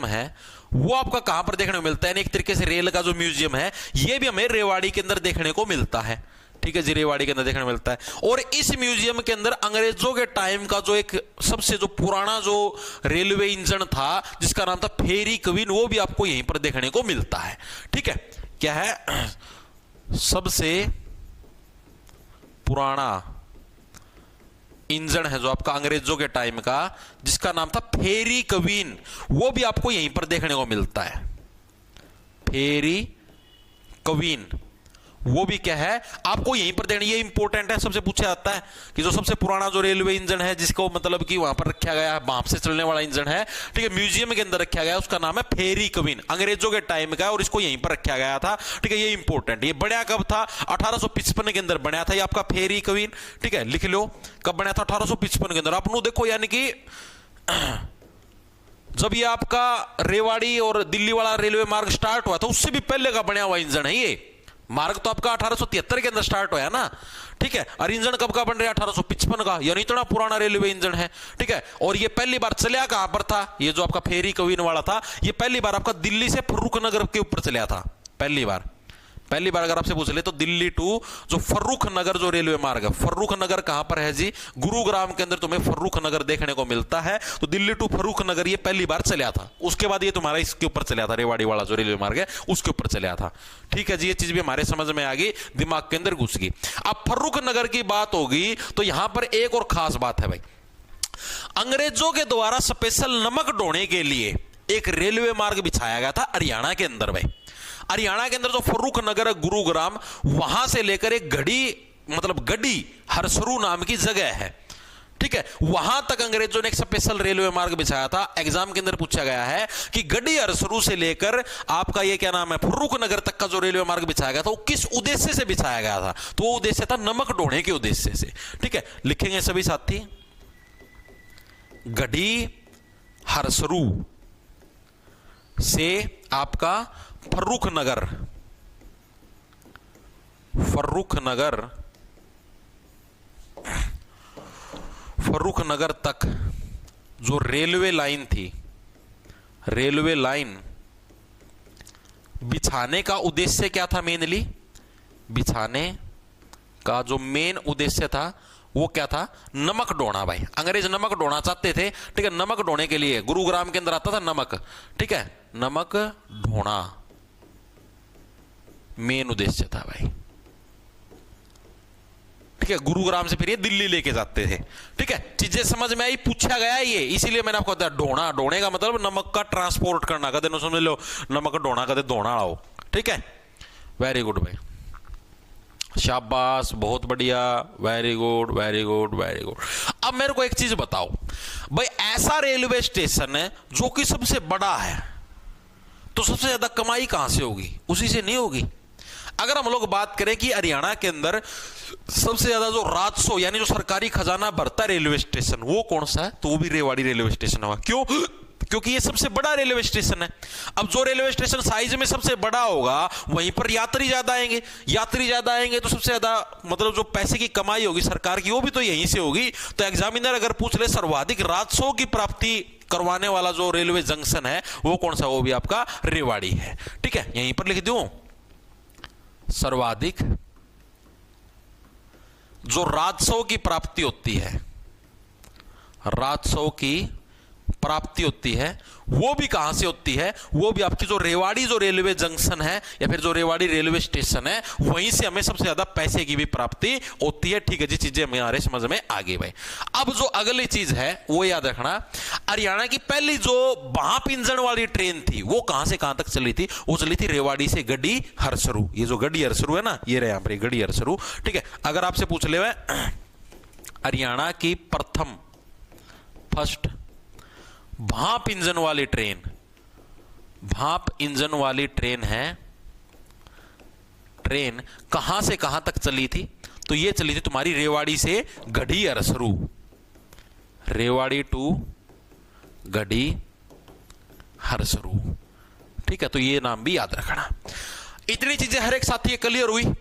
है वो आपका कहां पर देखने को मिलता है, एक तरीके से रेल का जो म्यूजियम है ये भी हमें रेवाड़ी के अंदर देखने को मिलता है, ठीक है जी, रेवाड़ी के अंदर देखने को मिलता है। और इस म्यूजियम के अंदर अंग्रेजों के टाइम का जो एक सबसे जो पुराना जो रेलवे इंजन था जिसका नाम था फेरी कवीन, वो भी आपको यहीं पर देखने को मिलता है, ठीक है। क्या है, सबसे पुराना इंजन है जो आपका अंग्रेजों के टाइम का जिसका नाम था फेरी कवीन, वो भी आपको यहीं पर देखने को मिलता है। फेरी कवीन वो भी क्या है, आपको यहीं पर देना, ये इंपॉर्टेंट है, सबसे पूछा जाता है कि जो सबसे पुराना जो रेलवे इंजन है जिसको मतलब कि वहां पर रखा गया है, भाप से चलने वाला इंजन है, ठीक है, म्यूजियम के अंदर रखा गया है, उसका नाम है फेरी कवीन, अंग्रेजों के टाइम का है और इसको यहीं पर रखा गया था, ठीक है। ये इंपॉर्टेंट, ये बनया कब था, 1855 के अंदर बनया था ये आपका फेरी कवीन, ठीक है, लिख लो कब बना था, 1855 के अंदर। आप देखो यानी कि जब ये आपका रेवाड़ी और दिल्ली वाला रेलवे मार्ग स्टार्ट हुआ था उससे भी पहले का बना हुआ इंजन है ये मार्ग, तो आपका 1873 के अंदर स्टार्ट हुआ ना, ठीक है। और इंजन कब का बन रहा है, 1855 का, यानी इतना पुराना रेलवे इंजन है, ठीक है। और ये पहली बार चलिया कहां पर था, ये जो आपका फेरी कवीन वाला था ये पहली बार आपका दिल्ली से फर्रुख नगर के ऊपर चलिया था, पहली बार अगर आपसे पूछ ले तो दिल्ली टू जो फर्रुख नगर जो रेलवे मार्ग है, फर्रुख नगर कहां पर है जी, गुरुग्राम के अंदर तुम्हें फर्रुख नगर देखने को मिलता है, तो दिल्ली टू फर्रुख नगर ये पहली बार चला था, उसके बाद ये तुम्हारा इसके ऊपर चला था, रेवाड़ी वाला जो रेलवे मार्ग है उसके ऊपर चला था, ठीक है जी। ये चीज भी हमारे समझ में आ गई, दिमाग के अंदर घुस गई। अब फर्रुख नगर की बात होगी तो यहां पर एक और खास बात है भाई, अंग्रेजों के द्वारा स्पेशल नमक ढोने के लिए एक रेलवे मार्ग बिछाया गया था हरियाणा के अंदर भाई। हरियाणा के अंदर जो फर्रुख नगर है गुरुग्राम, वहां से लेकर एक गढ़ी हरसरू नाम की जगह है, ठीक है, वहां तक अंग्रेजों ने एक स्पेशल रेलवे मार्ग बिछाया था। एग्जाम के अंदर पूछा गया है कि गढ़ी हरसरू से लेकर आपका ये क्या नाम है फर्रुख नगर तक का जो रेलवे मार्ग बिछाया गया था वो किस उद्देश्य से बिछाया गया था, तो वो उद्देश्य था नमक ढोने के उद्देश्य से, ठीक है। लिखेंगे सभी साथी गढ़ी हरसरू से आपका फर्रुखनगर तक जो रेलवे लाइन थी, रेलवे लाइन बिछाने का उद्देश्य क्या था? मेनली बिछाने का जो मेन उद्देश्य था वो क्या था? नमक ढोना। भाई अंग्रेज नमक ढोना चाहते थे, ठीक है। नमक ढोने के लिए गुरुग्राम के अंदर आता था नमक, ठीक है। नमक ढोना मेन उद्देश्य था भाई, ठीक है। गुरुग्राम से फिर ये दिल्ली लेके जाते थे, ठीक है। चीजें समझ में आई, पूछा गया ये, इसीलिए मैंने आपको बताया ढोना, ढोने का मतलब नमक का ट्रांसपोर्ट करना। कदे समझ लो नमक ढोना, कदे धोना आओ, ठीक है। वेरी गुड भाई, शाबाश, बहुत बढ़िया, very good very good very good. अब मेरे को एक चीज बताओ भाई, ऐसा रेलवे स्टेशन है जो कि सबसे बड़ा है, तो सबसे ज्यादा कमाई कहां से होगी? उसी से नहीं होगी। अगर हम लोग बात करें कि हरियाणा के अंदर सबसे ज्यादा जो राजस्व यानी जो सरकारी खजाना भरता रेलवे स्टेशन, वो कौन सा है? तो वो भी रेवाड़ी रेलवे स्टेशन हुआ। क्यों? क्योंकि ये सबसे बड़ा रेलवे स्टेशन है। अब जो रेलवे स्टेशन साइज में सबसे बड़ा होगा वहीं पर यात्री ज्यादा आएंगे, यात्री ज्यादा आएंगे तो सबसे ज्यादा मतलब जो पैसे की कमाई होगी सरकार की, वो भी तो यहीं से होगी। तो एग्जामिनर अगर पूछ ले सर्वाधिक राजस्व की प्राप्ति करवाने वाला जो रेलवे जंक्शन है वो कौन सा? वो भी आपका रेवाड़ी है, ठीक है। यहीं पर लिख दूं, सर्वाधिक जो राजस्व की प्राप्ति होती है, राजस्व की प्राप्ति होती है, वो भी कहां से होती है? वो भी आपकी जो रेवाड़ी जो रेलवे जंक्शन है या फिर जो रेवाड़ी रेलवे स्टेशन है, वहीं से हमें सबसे ज्यादा पैसे की भी प्राप्ति होती है, ठीक है जी। चीजें हमारे समझ में आ गई भाई। अब जो अगली चीज है वो याद रखना, हरियाणा की पहली जो भाप इंजन वाली ट्रेन थी वो कहां से कहां तक चली थी? वो चली थी रेवाड़ी से गढ़ी हरसरू। ये जो गढ़ी हरसरू है ना, ये रहे यहां पर गढ़ी हरसरू, ठीक है। अगर आपसे पूछ ले हरियाणा की प्रथम फर्स्ट भाप इंजन वाली ट्रेन, भाप इंजन वाली ट्रेन है, ट्रेन कहां से कहां तक चली थी? तो ये चली थी तुम्हारी रेवाड़ी से गढ़ी हरसरू, रेवाड़ी टू गढ़ी हरसरू, ठीक है। तो ये नाम भी याद रखना। इतनी चीजें हर एक साथी क्लियर हुई।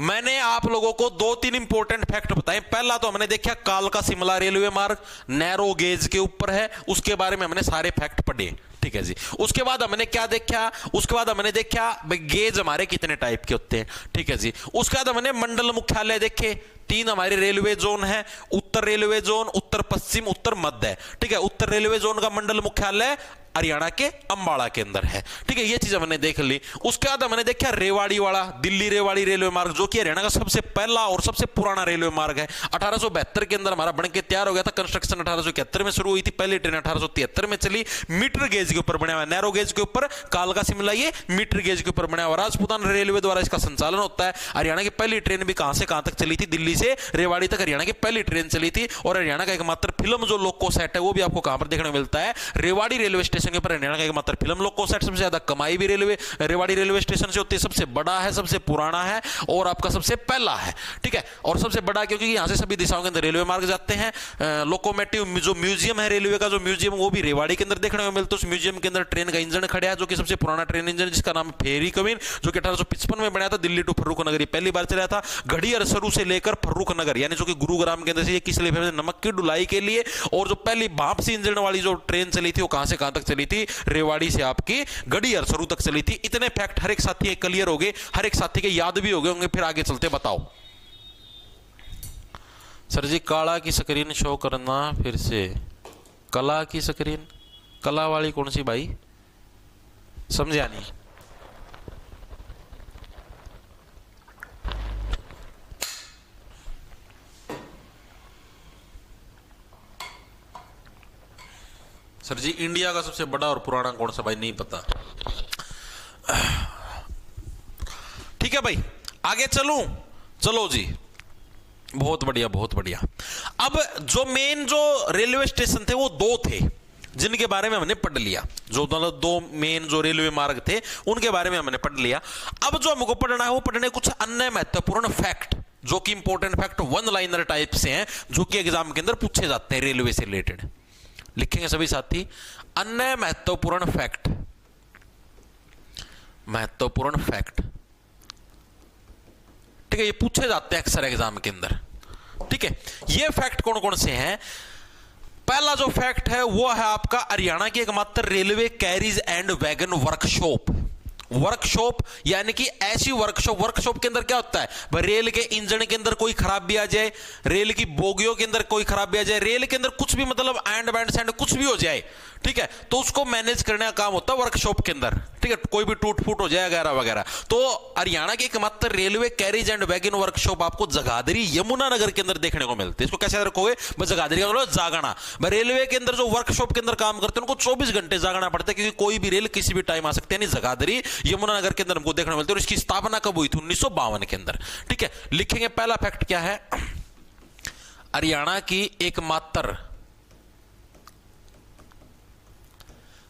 मैंने आप लोगों को 2-3 इंपॉर्टेंट फैक्ट बताए। पहला तो हमने देखा कालका शिमला रेलवे मार्ग नैरो गेज के ऊपर है, उसके बारे में हमने सारे फैक्ट पढ़े, ठीक है जी। उसके बाद हमने क्या देखा? उसके बाद हमने देखा भाई गेज हमारे कितने टाइप के होते हैं, ठीक है जी। उसके बाद हमने मंडल मुख्यालय देखे, 3 हमारे रेलवे जोन है, उत्तर रेलवे जोन, उत्तर पश्चिम, उत्तर मध्य है, ठीक है। उत्तर रेलवे जोन का मंडल मुख्यालय हरियाणा के अंबाला के अंदर है, ठीक है। ये चीज हमने देख ली। उसके बाद हमने देखा रेवाड़ी वाला दिल्ली रेवाड़ी रेलवे मार्ग, जो कि हरियाणा का सबसे पहला और सबसे पुराना रेलवे मार्ग है। 1872 के अंदर हमारा बनके तैयार हो गया था। कंस्ट्रक्शन 1871 में शुरू हुई थी, पहली ट्रेन 1873 में चली। मीटर गेज के ऊपर बना हुआ, नैरो गेज के ऊपर कालका शिमला ये मीटर गेज के ऊपर बना हुआ। राजपूतान रेलवे द्वारा इसका संचालन होता है। हरियाणा की पहली ट्रेन भी कहां से कहां तक चली थी? दिल्ली से रेवाड़ी तक हरियाणा की पहली ट्रेन चली थी। और हरियाणा का एकमात्र फिल्म जो लोको सेट है वो भी आपको कहां पर देखने को मिलता है? रेवाड़ी रेलवे स्टेशन के ऊपर। हरियाणा का एकमात्र फिल्म लोको सेट, सबसे ज्यादा कमाई भी रेवाड़ी रेलवे स्टेशन से होती है। सबसे बड़ा है, सबसे पुराना है और आपका सबसे पहला है, ठीक है। और सबसे बड़ा क्योंकि यहां से सभी दिशाओं के अंदर रेलवे मार्ग जाते हैं। लोकोमोटिव जो म्यूजियम है रेलवे का, जो म्यूजियम वो भी रेवाड़ी के अंदर देखने को मिलता है। उस म्यूजियम के अंदर ट्रेन का इंजन खड़ा है जो कि सबसे पुराना ट्रेन इंजन, जिसका नाम फेरी कविन, जो कि 1855 में बनाया था। दिल्ली टू फर्रुखनगर पहली बार चला था। गढ़ी हरसरू से लेकर फर्रुखनगर यानी जो कि गुरुग्राम के अंदर से, ये किस लिए फेमस? नमक की ढुलाई के लिए। और जो पहली भाप से इंजन वाली जो ट्रेन चली थी वो कहां से कहां तक चली थी? रेवाड़ी से आपकी गढ़ी हरसरू तक चली थी। इतने फैक्ट हर एक साथी क्लियर हो गए, हर एक साथी के याद भी हो गए होंगे। फिर आगे चलते, बताओ सर जी। काला की स्क्रीन शो करना फिर से। कला की स्क्रीन, कला वाली कौन सी भाई? समझा नहीं। सर जी इंडिया का सबसे बड़ा और पुराना कौन सा भाई? नहीं पता। ठीक है भाई, आगे चलूं? चलो जी, बहुत बढ़िया बहुत बढ़िया। अब जो मेन जो रेलवे स्टेशन थे वो 2 थे जिनके बारे में हमने पढ़ लिया। जो मतलब 2 मेन जो रेलवे मार्ग थे उनके बारे में हमने पढ़ लिया। अब जो हमको पढ़ना है वो पढ़ने कुछ अन्य महत्वपूर्ण फैक्ट, जो कि इंपॉर्टेंट फैक्ट 1 लाइनर टाइप से हैं, जो कि एग्जाम के अंदर पूछे जाते हैं रेलवे से रिलेटेड। लिखेंगे सभी साथी। अन्य महत्वपूर्ण फैक्ट, महत्वपूर्ण फैक्ट, ठीक है, ये पूछे जाते हैं अक्सर एग्जाम के अंदर। ठीक है, ये फैक्ट कौन कौन से हैं? पहला जो फैक्ट है वो है आपका हरियाणा की एकमात्र railway carries and wagon workshop. Workshop यानी कि ऐसी वर्कशॉप, वर्कशॉप के अंदर क्या होता है? रेल के इंजन के अंदर कोई खराबी आ जाए, रेल की बोगियों के अंदर कोई खराबी आ जाए, रेल के अंदर कुछ भी मतलब एंड बैंड सैंड कुछ भी हो जाए, ठीक है, तो उसको मैनेज करने का काम होता है वर्कशॉप के अंदर। ठीक है, कोई भी टूट फूट हो जाए वगैरह वगैरह। तो हरियाणा की एकमात्र railway carries and wagon workshop आपको जगाधरी यमुनानगर के अंदर देखने को मिलती है। इसको कैसे रखोगे? जगाधरी का मतलब जागना। रेलवे के अंदर जो वर्कशॉप के अंदर काम करते हैं उनको 24 घंटे जागना पड़ता है, क्योंकि कोई भी रेल किसी भी टाइम आ सकती है। जगाधरी यमुनानगर के अंदर हमको देखने को मिलती है। और इसकी स्थापना कब हुई थी? 1952 के अंदर। ठीक है, लिखेंगे पहला फैक्ट क्या है? हरियाणा की एकमात्र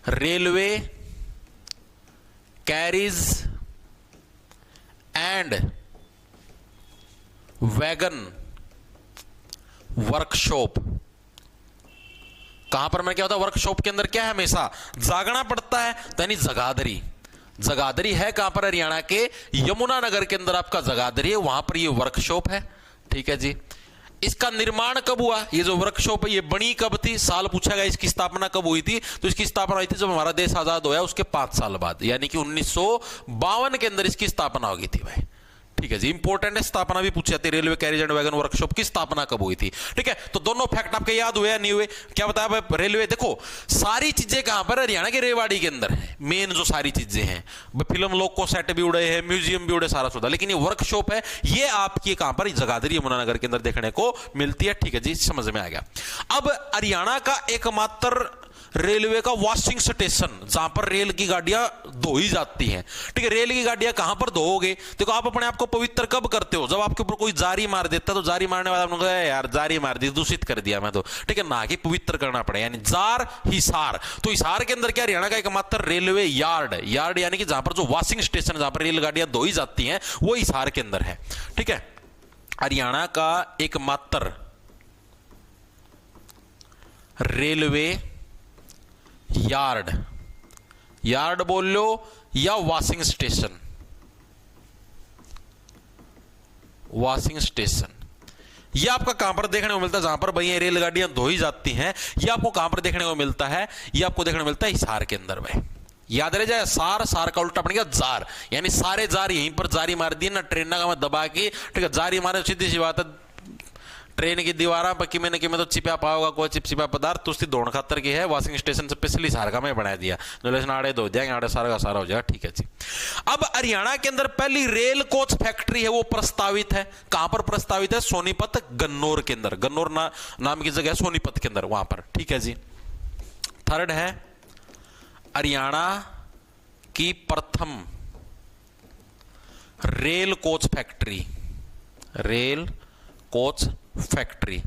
railway carries and wagon workshop. कहां पर मैं क्या होता है? वर्कशॉप के अंदर क्या है? हमेशा जागना पड़ता है, तो यानी जगाधरी। जगाधरी है कहां पर? हरियाणा के यमुनानगर के अंदर आपका जगाधरी है, वहां पर ये वर्कशॉप है। ठीक है जी। इसका निर्माण कब हुआ? ये जो वर्कशॉप है ये बनी कब थी? साल पूछा गया। इसकी स्थापना कब हुई थी? तो इसकी स्थापना हुई थी जब हमारा देश आजाद होया उसके 5 साल बाद, यानी कि 1952 के अंदर इसकी स्थापना हो गई थी भाई। ठीक है जी, इंपॉर्टेंट है, स्थापना भी पूछी जाती है। Railway carries and wagon workshop की स्थापना कब हुई थी? ठीक है, तो दोनों फैक्ट आपके याद हुए या नहीं हुए? क्या बताया भाई? रेलवे देखो सारी चीजें कहां पर? हरियाणा के रेवाड़ी के अंदर है। मेन जो सारी चीजें हैं, फिल्म लोग को सेट भी उड़े हैं, म्यूजियम भी उड़े, सारा सुधा। लेकिन ये वर्कशॉप है, ये आपकी कहां पर? जगाधरी यमुनानगर के अंदर देखने को मिलती है। ठीक है जी, समझ में आ गया। अब हरियाणा का एकमात्र रेलवे का वॉशिंग स्टेशन जहां पर रेल की गाड़ियां धोई जाती हैं। ठीक है, रेल की गाड़ियां कहां पर धोओगे? देखो आप अपने आप को पवित्र कब करते हो? जब आपके ऊपर कोई जारी मार देता है, तो जारी मारने वाला आपने कहा यार जारी मार दी, दूषित कर दिया मैं तो। ठीक है ना, कि पवित्र करना पड़े, यानी जार हिसार। तो हिसार के अंदर क्या? हरियाणा का एकमात्र रेलवे यार्ड, यार्ड यानी कि जहां पर जो वॉशिंग स्टेशन जहां पर रेलगाड़ियां धोई जाती हैं वो हिसार के अंदर है। ठीक है, हरियाणा का एकमात्र रेलवे यार्ड, यार्ड बोल लो या वॉशिंग स्टेशन, वॉशिंग स्टेशन, ये आपका कहां पर देखने को मिलता है? जहां पर भाई रेलगाड़ियां धोई जाती हैं, ये आपको कहां पर देखने को मिलता है? ये आपको देखने को मिलता है हिसार के अंदर भाई। याद रह जाए, सार, सार का उल्टा बनेगा जार, यानी सारे जार यहीं पर जारी मार दिए ना, ट्रेन का मैं दबा के। ठीक है, जारी मारे, सीधी सी बात है, ट्रेन की दीवारा पर किमें न किमें तो चिपा पाओगा, कोई चिपचिपा पदार्थ तो उसकी दौड़ खातर की है। वॉशिंग स्टेशन से पिछली सार का मैं बना दिया, जो आड़े धो जाएंगे, आड़े सारा का सारा हो जाएगा। ठीक है जी। अब हरियाणा के अंदर पहली रेल कोच फैक्ट्री है वो प्रस्तावित है। कहां पर प्रस्तावित है? सोनीपत गन्नौर के अंदर। गन्नौर नाम की जगह है सोनीपत के अंदर, वहां पर। ठीक है जी। थर्ड है हरियाणा की प्रथम rail coach factory, rail coach factory.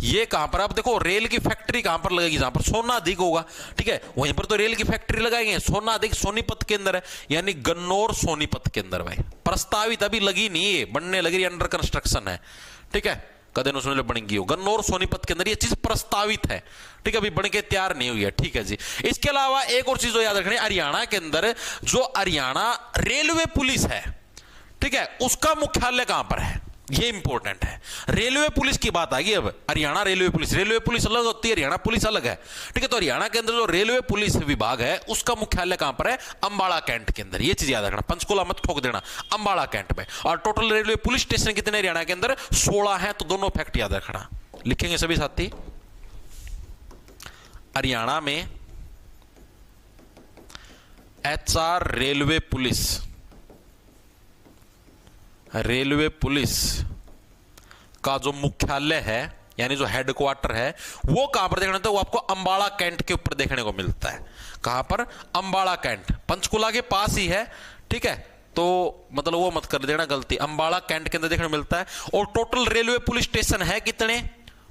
ये कहां पर? आप देखो रेल की फैक्ट्री कहां पर लगेगी? जहां पर सोना अधिक होगा। ठीक है, वहीं पर तो रेल की फैक्ट्री लगाएंगे। सोना अधिक सोनीपत के अंदर है, यानी गन्नौर सोनीपत के अंदर भाई। प्रस्तावित अभी लगी नहीं है, बनने लगी, अंडर कंस्ट्रक्शन है। ठीक है, कदे न सुने बनेगी हो। गन्नौर सोनीपत के अंदर ये चीज प्रस्तावित है। ठीक है, अभी बन के तैयार नहीं हुई है। ठीक है जी। इसके अलावा एक और चीज याद रखनी, हरियाणा के अंदर जो हरियाणा रेलवे पुलिस है, ठीक है, उसका मुख्यालय कहां पर है? ये इंपॉर्टेंट है। रेलवे पुलिस की बात आ गई। अब हरियाणा रेलवे पुलिस अलग होती है, हरियाणा पुलिस अलग है। ठीक है, तो हरियाणा के अंदर जो रेलवे पुलिस विभाग है उसका मुख्यालय कहां पर है? अंबाला कैंट के अंदर। ये चीज याद रखना, पंचकुला मत ठोक देना, अंबाला कैंट में। और टोटल रेलवे पुलिस स्टेशन कितने हरियाणा के अंदर? 16 है। तो दोनों फैक्ट याद रखना, लिखेंगे सभी साथी। हरियाणा में HR railway police, railway police का जो मुख्यालय है यानी जो हेडक्वार्टर है वो कहां पर देखने को मिलता है? वो आपको अंबाला कैंट के ऊपर देखने को मिलता है। कहां पर? अंबाला कैंट, पंचकुला के पास ही है। ठीक है, तो मतलब वो मत कर देना गलती, अंबाला कैंट के अंदर देखने को मिलता है। और टोटल रेलवे पुलिस स्टेशन है कितने?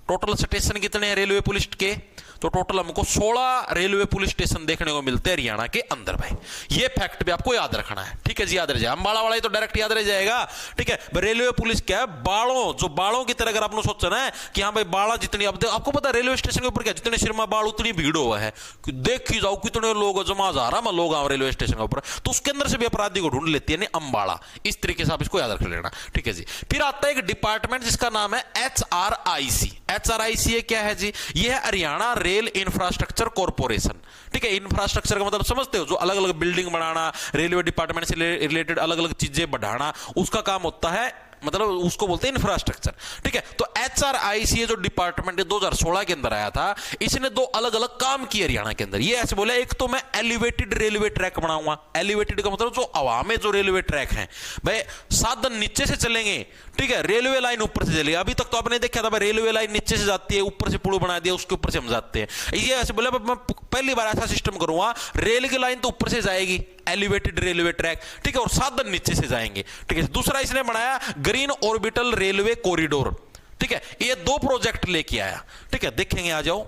टोटल स्टेशन कितने हैं रेलवे पुलिस के? तो टोटल हमको 16 रेलवे पुलिस स्टेशन देखने को मिलते हैं हरियाणा के अंदर भाई। ये फैक्ट भी आपको याद रखना है, ठीक है जी, याद रह जाए। अंबाला वाला ही तो डायरेक्ट याद रह जाएगा, ठीक है। रेलवे पुलिस क्या है, बालों, जो बालों की तरह अगर आपने सोचना है कि हाँ भाई बाड़ा जितनी, अब आपको पता है रेलवे स्टेशन के ऊपर क्या, जितने सिरमा बाल उतनी भीड़ हुआ है, देख ही जाओ कितने लोग जमा जा रहा लोग आ रेलवे स्टेशन के ऊपर, तो उसके अंदर से भी अपराधी को ढूंढ लेती है अंबाला। इस तरीके से आप इसको याद रख लेना, ठीक है जी। फिर आता है एक डिपार्टमेंट जिसका नाम है HRIC। HRIC ये क्या है जी, ये है हरियाणा रेल इंफ्रास्ट्रक्चर कॉर्पोरेशन, ठीक है। इंफ्रास्ट्रक्चर का मतलब समझते हो, जो अलग अलग बिल्डिंग बनाना, रेलवे डिपार्टमेंट से रिलेटेड अलग अलग चीजें बढ़ाना, उसका काम होता है, मतलब उसको बोलते हैं इंफ्रास्ट्रक्चर, ठीक है। तो HRIC जो डिपार्टमेंट 2016 के अंदर आया था, इसने दो अलग अलग काम किए हरियाणा के अंदर। ये ऐसे बोला, एक तो मैं एलिवेटेड रेलवे ट्रैक बनाऊंगा। एलिवेटेड का मतलब जो हवा में जो रेलवे ट्रैक हैं भाई, साधन नीचे से चलेंगे, ठीक है, रेलवे लाइन ऊपर से चलेगी। अभी तक तो आपने देखा था भाई रेलवे लाइन नीचे से जाती है, ऊपर से पुल बना दिया, उसके ऊपर से हम जाते हैं। ये ऐसे बोला मैं पहली बार ऐसा सिस्टम करूंगा, रेल की लाइन तो ऊपर से जाएगी, एलिवेटेड रेलवे ट्रैक, ठीक है, और साधन नीचे से जाएंगे, ठीक है। दूसरा इसने बनाया ग्रीन ऑर्बिटल रेलवे कॉरिडोर, ठीक है। ये दो प्रोजेक्ट लेके आया, ठीक है, देखेंगे, आ जाओ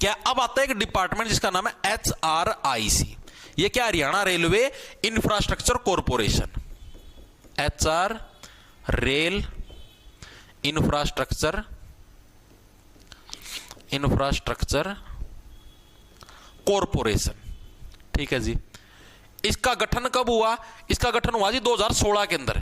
क्या। अब आता है एक डिपार्टमेंट जिसका नाम है HRIC। ये क्या, Haryana railway infrastructure corporation, HR rail infrastructure corporation, ठीक है जी। इसका गठन कब हुआ, इसका गठन हुआ जी 2016 के अंदर,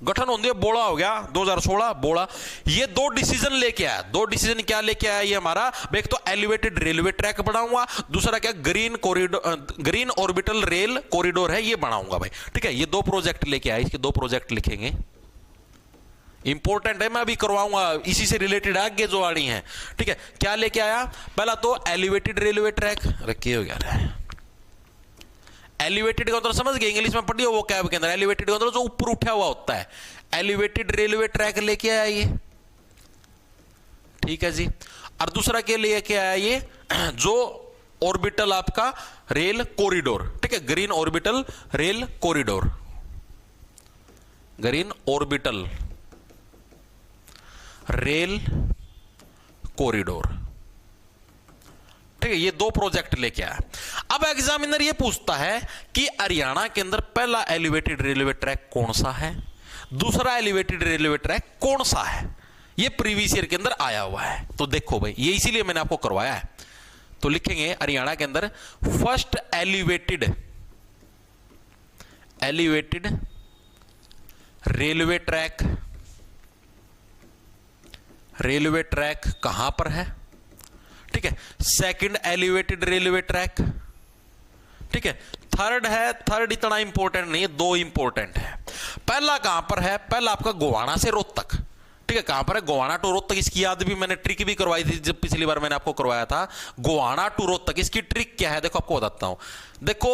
गठन होने बोला हो गया 2016 बोला। ये दो डिसीजन लेके आया, दो डिसीजन क्या लेके आया ये हमारा, एक तो एलिवेटेड रेलवे ट्रैक बनाऊंगा, दूसरा क्या green corridor, green orbital rail corridor है ये बनाऊंगा भाई, ठीक है। ये दो प्रोजेक्ट लेके आए, इसके दो प्रोजेक्ट लिखेंगे, इंपॉर्टेंट है, मैं अभी करवाऊंगा, इसी से रिलेटेड आगे जो आनी है, ठीक है। क्या लेके आया, पहला तो एलिवेटेड रेलवे ट्रैक, रखिए हो गया, एलिवेटेड का मतलब समझ गए, इंग्लिश में पढ़िए वो कैब के अंदर, एलिवेटेड का मतलब जो ऊपर उठा हुआ होता है, एलिवेटेड रेलवे ट्रैक लेके आया ये, ठीक है जी। और दूसरा क्या लेके आया ये, जो ऑर्बिटल आपका रेल कॉरिडोर, ठीक है, green orbital rail corridor, green orbital rail corridor, ठीक है। ये दो प्रोजेक्ट लेके आया। अब एग्जामिनर ये पूछता है कि हरियाणा के अंदर पहला एलिवेटेड रेलवे ट्रैक कौन सा है, दूसरा एलिवेटेड रेलवे ट्रैक कौन सा है, ये प्रीवियस ईयर के अंदर आया हुआ है। तो देखो भाई, ये इसीलिए मैंने आपको करवाया है। तो लिखेंगे हरियाणा के अंदर फर्स्ट एलिवेटेड रेलवे ट्रैक कहां पर है, ठीक है। सेकंड एलिवेटेड रेलवे ट्रैक, ठीक है। थर्ड है, थर्ड इतना इंपॉर्टेंट नहीं है, दो इंपॉर्टेंट है। पहला कहां पर है, पहला आपका गोवाना से रोहतक, ठीक है। कहां पर है, गोवाना टू रोहतक। इसकी याद भी मैंने ट्रिक भी करवाई थी जब पिछली बार मैंने आपको करवाया था, गोवाना टू रोहतक। इसकी ट्रिक क्या है देखो, आपको बताता हूं। देखो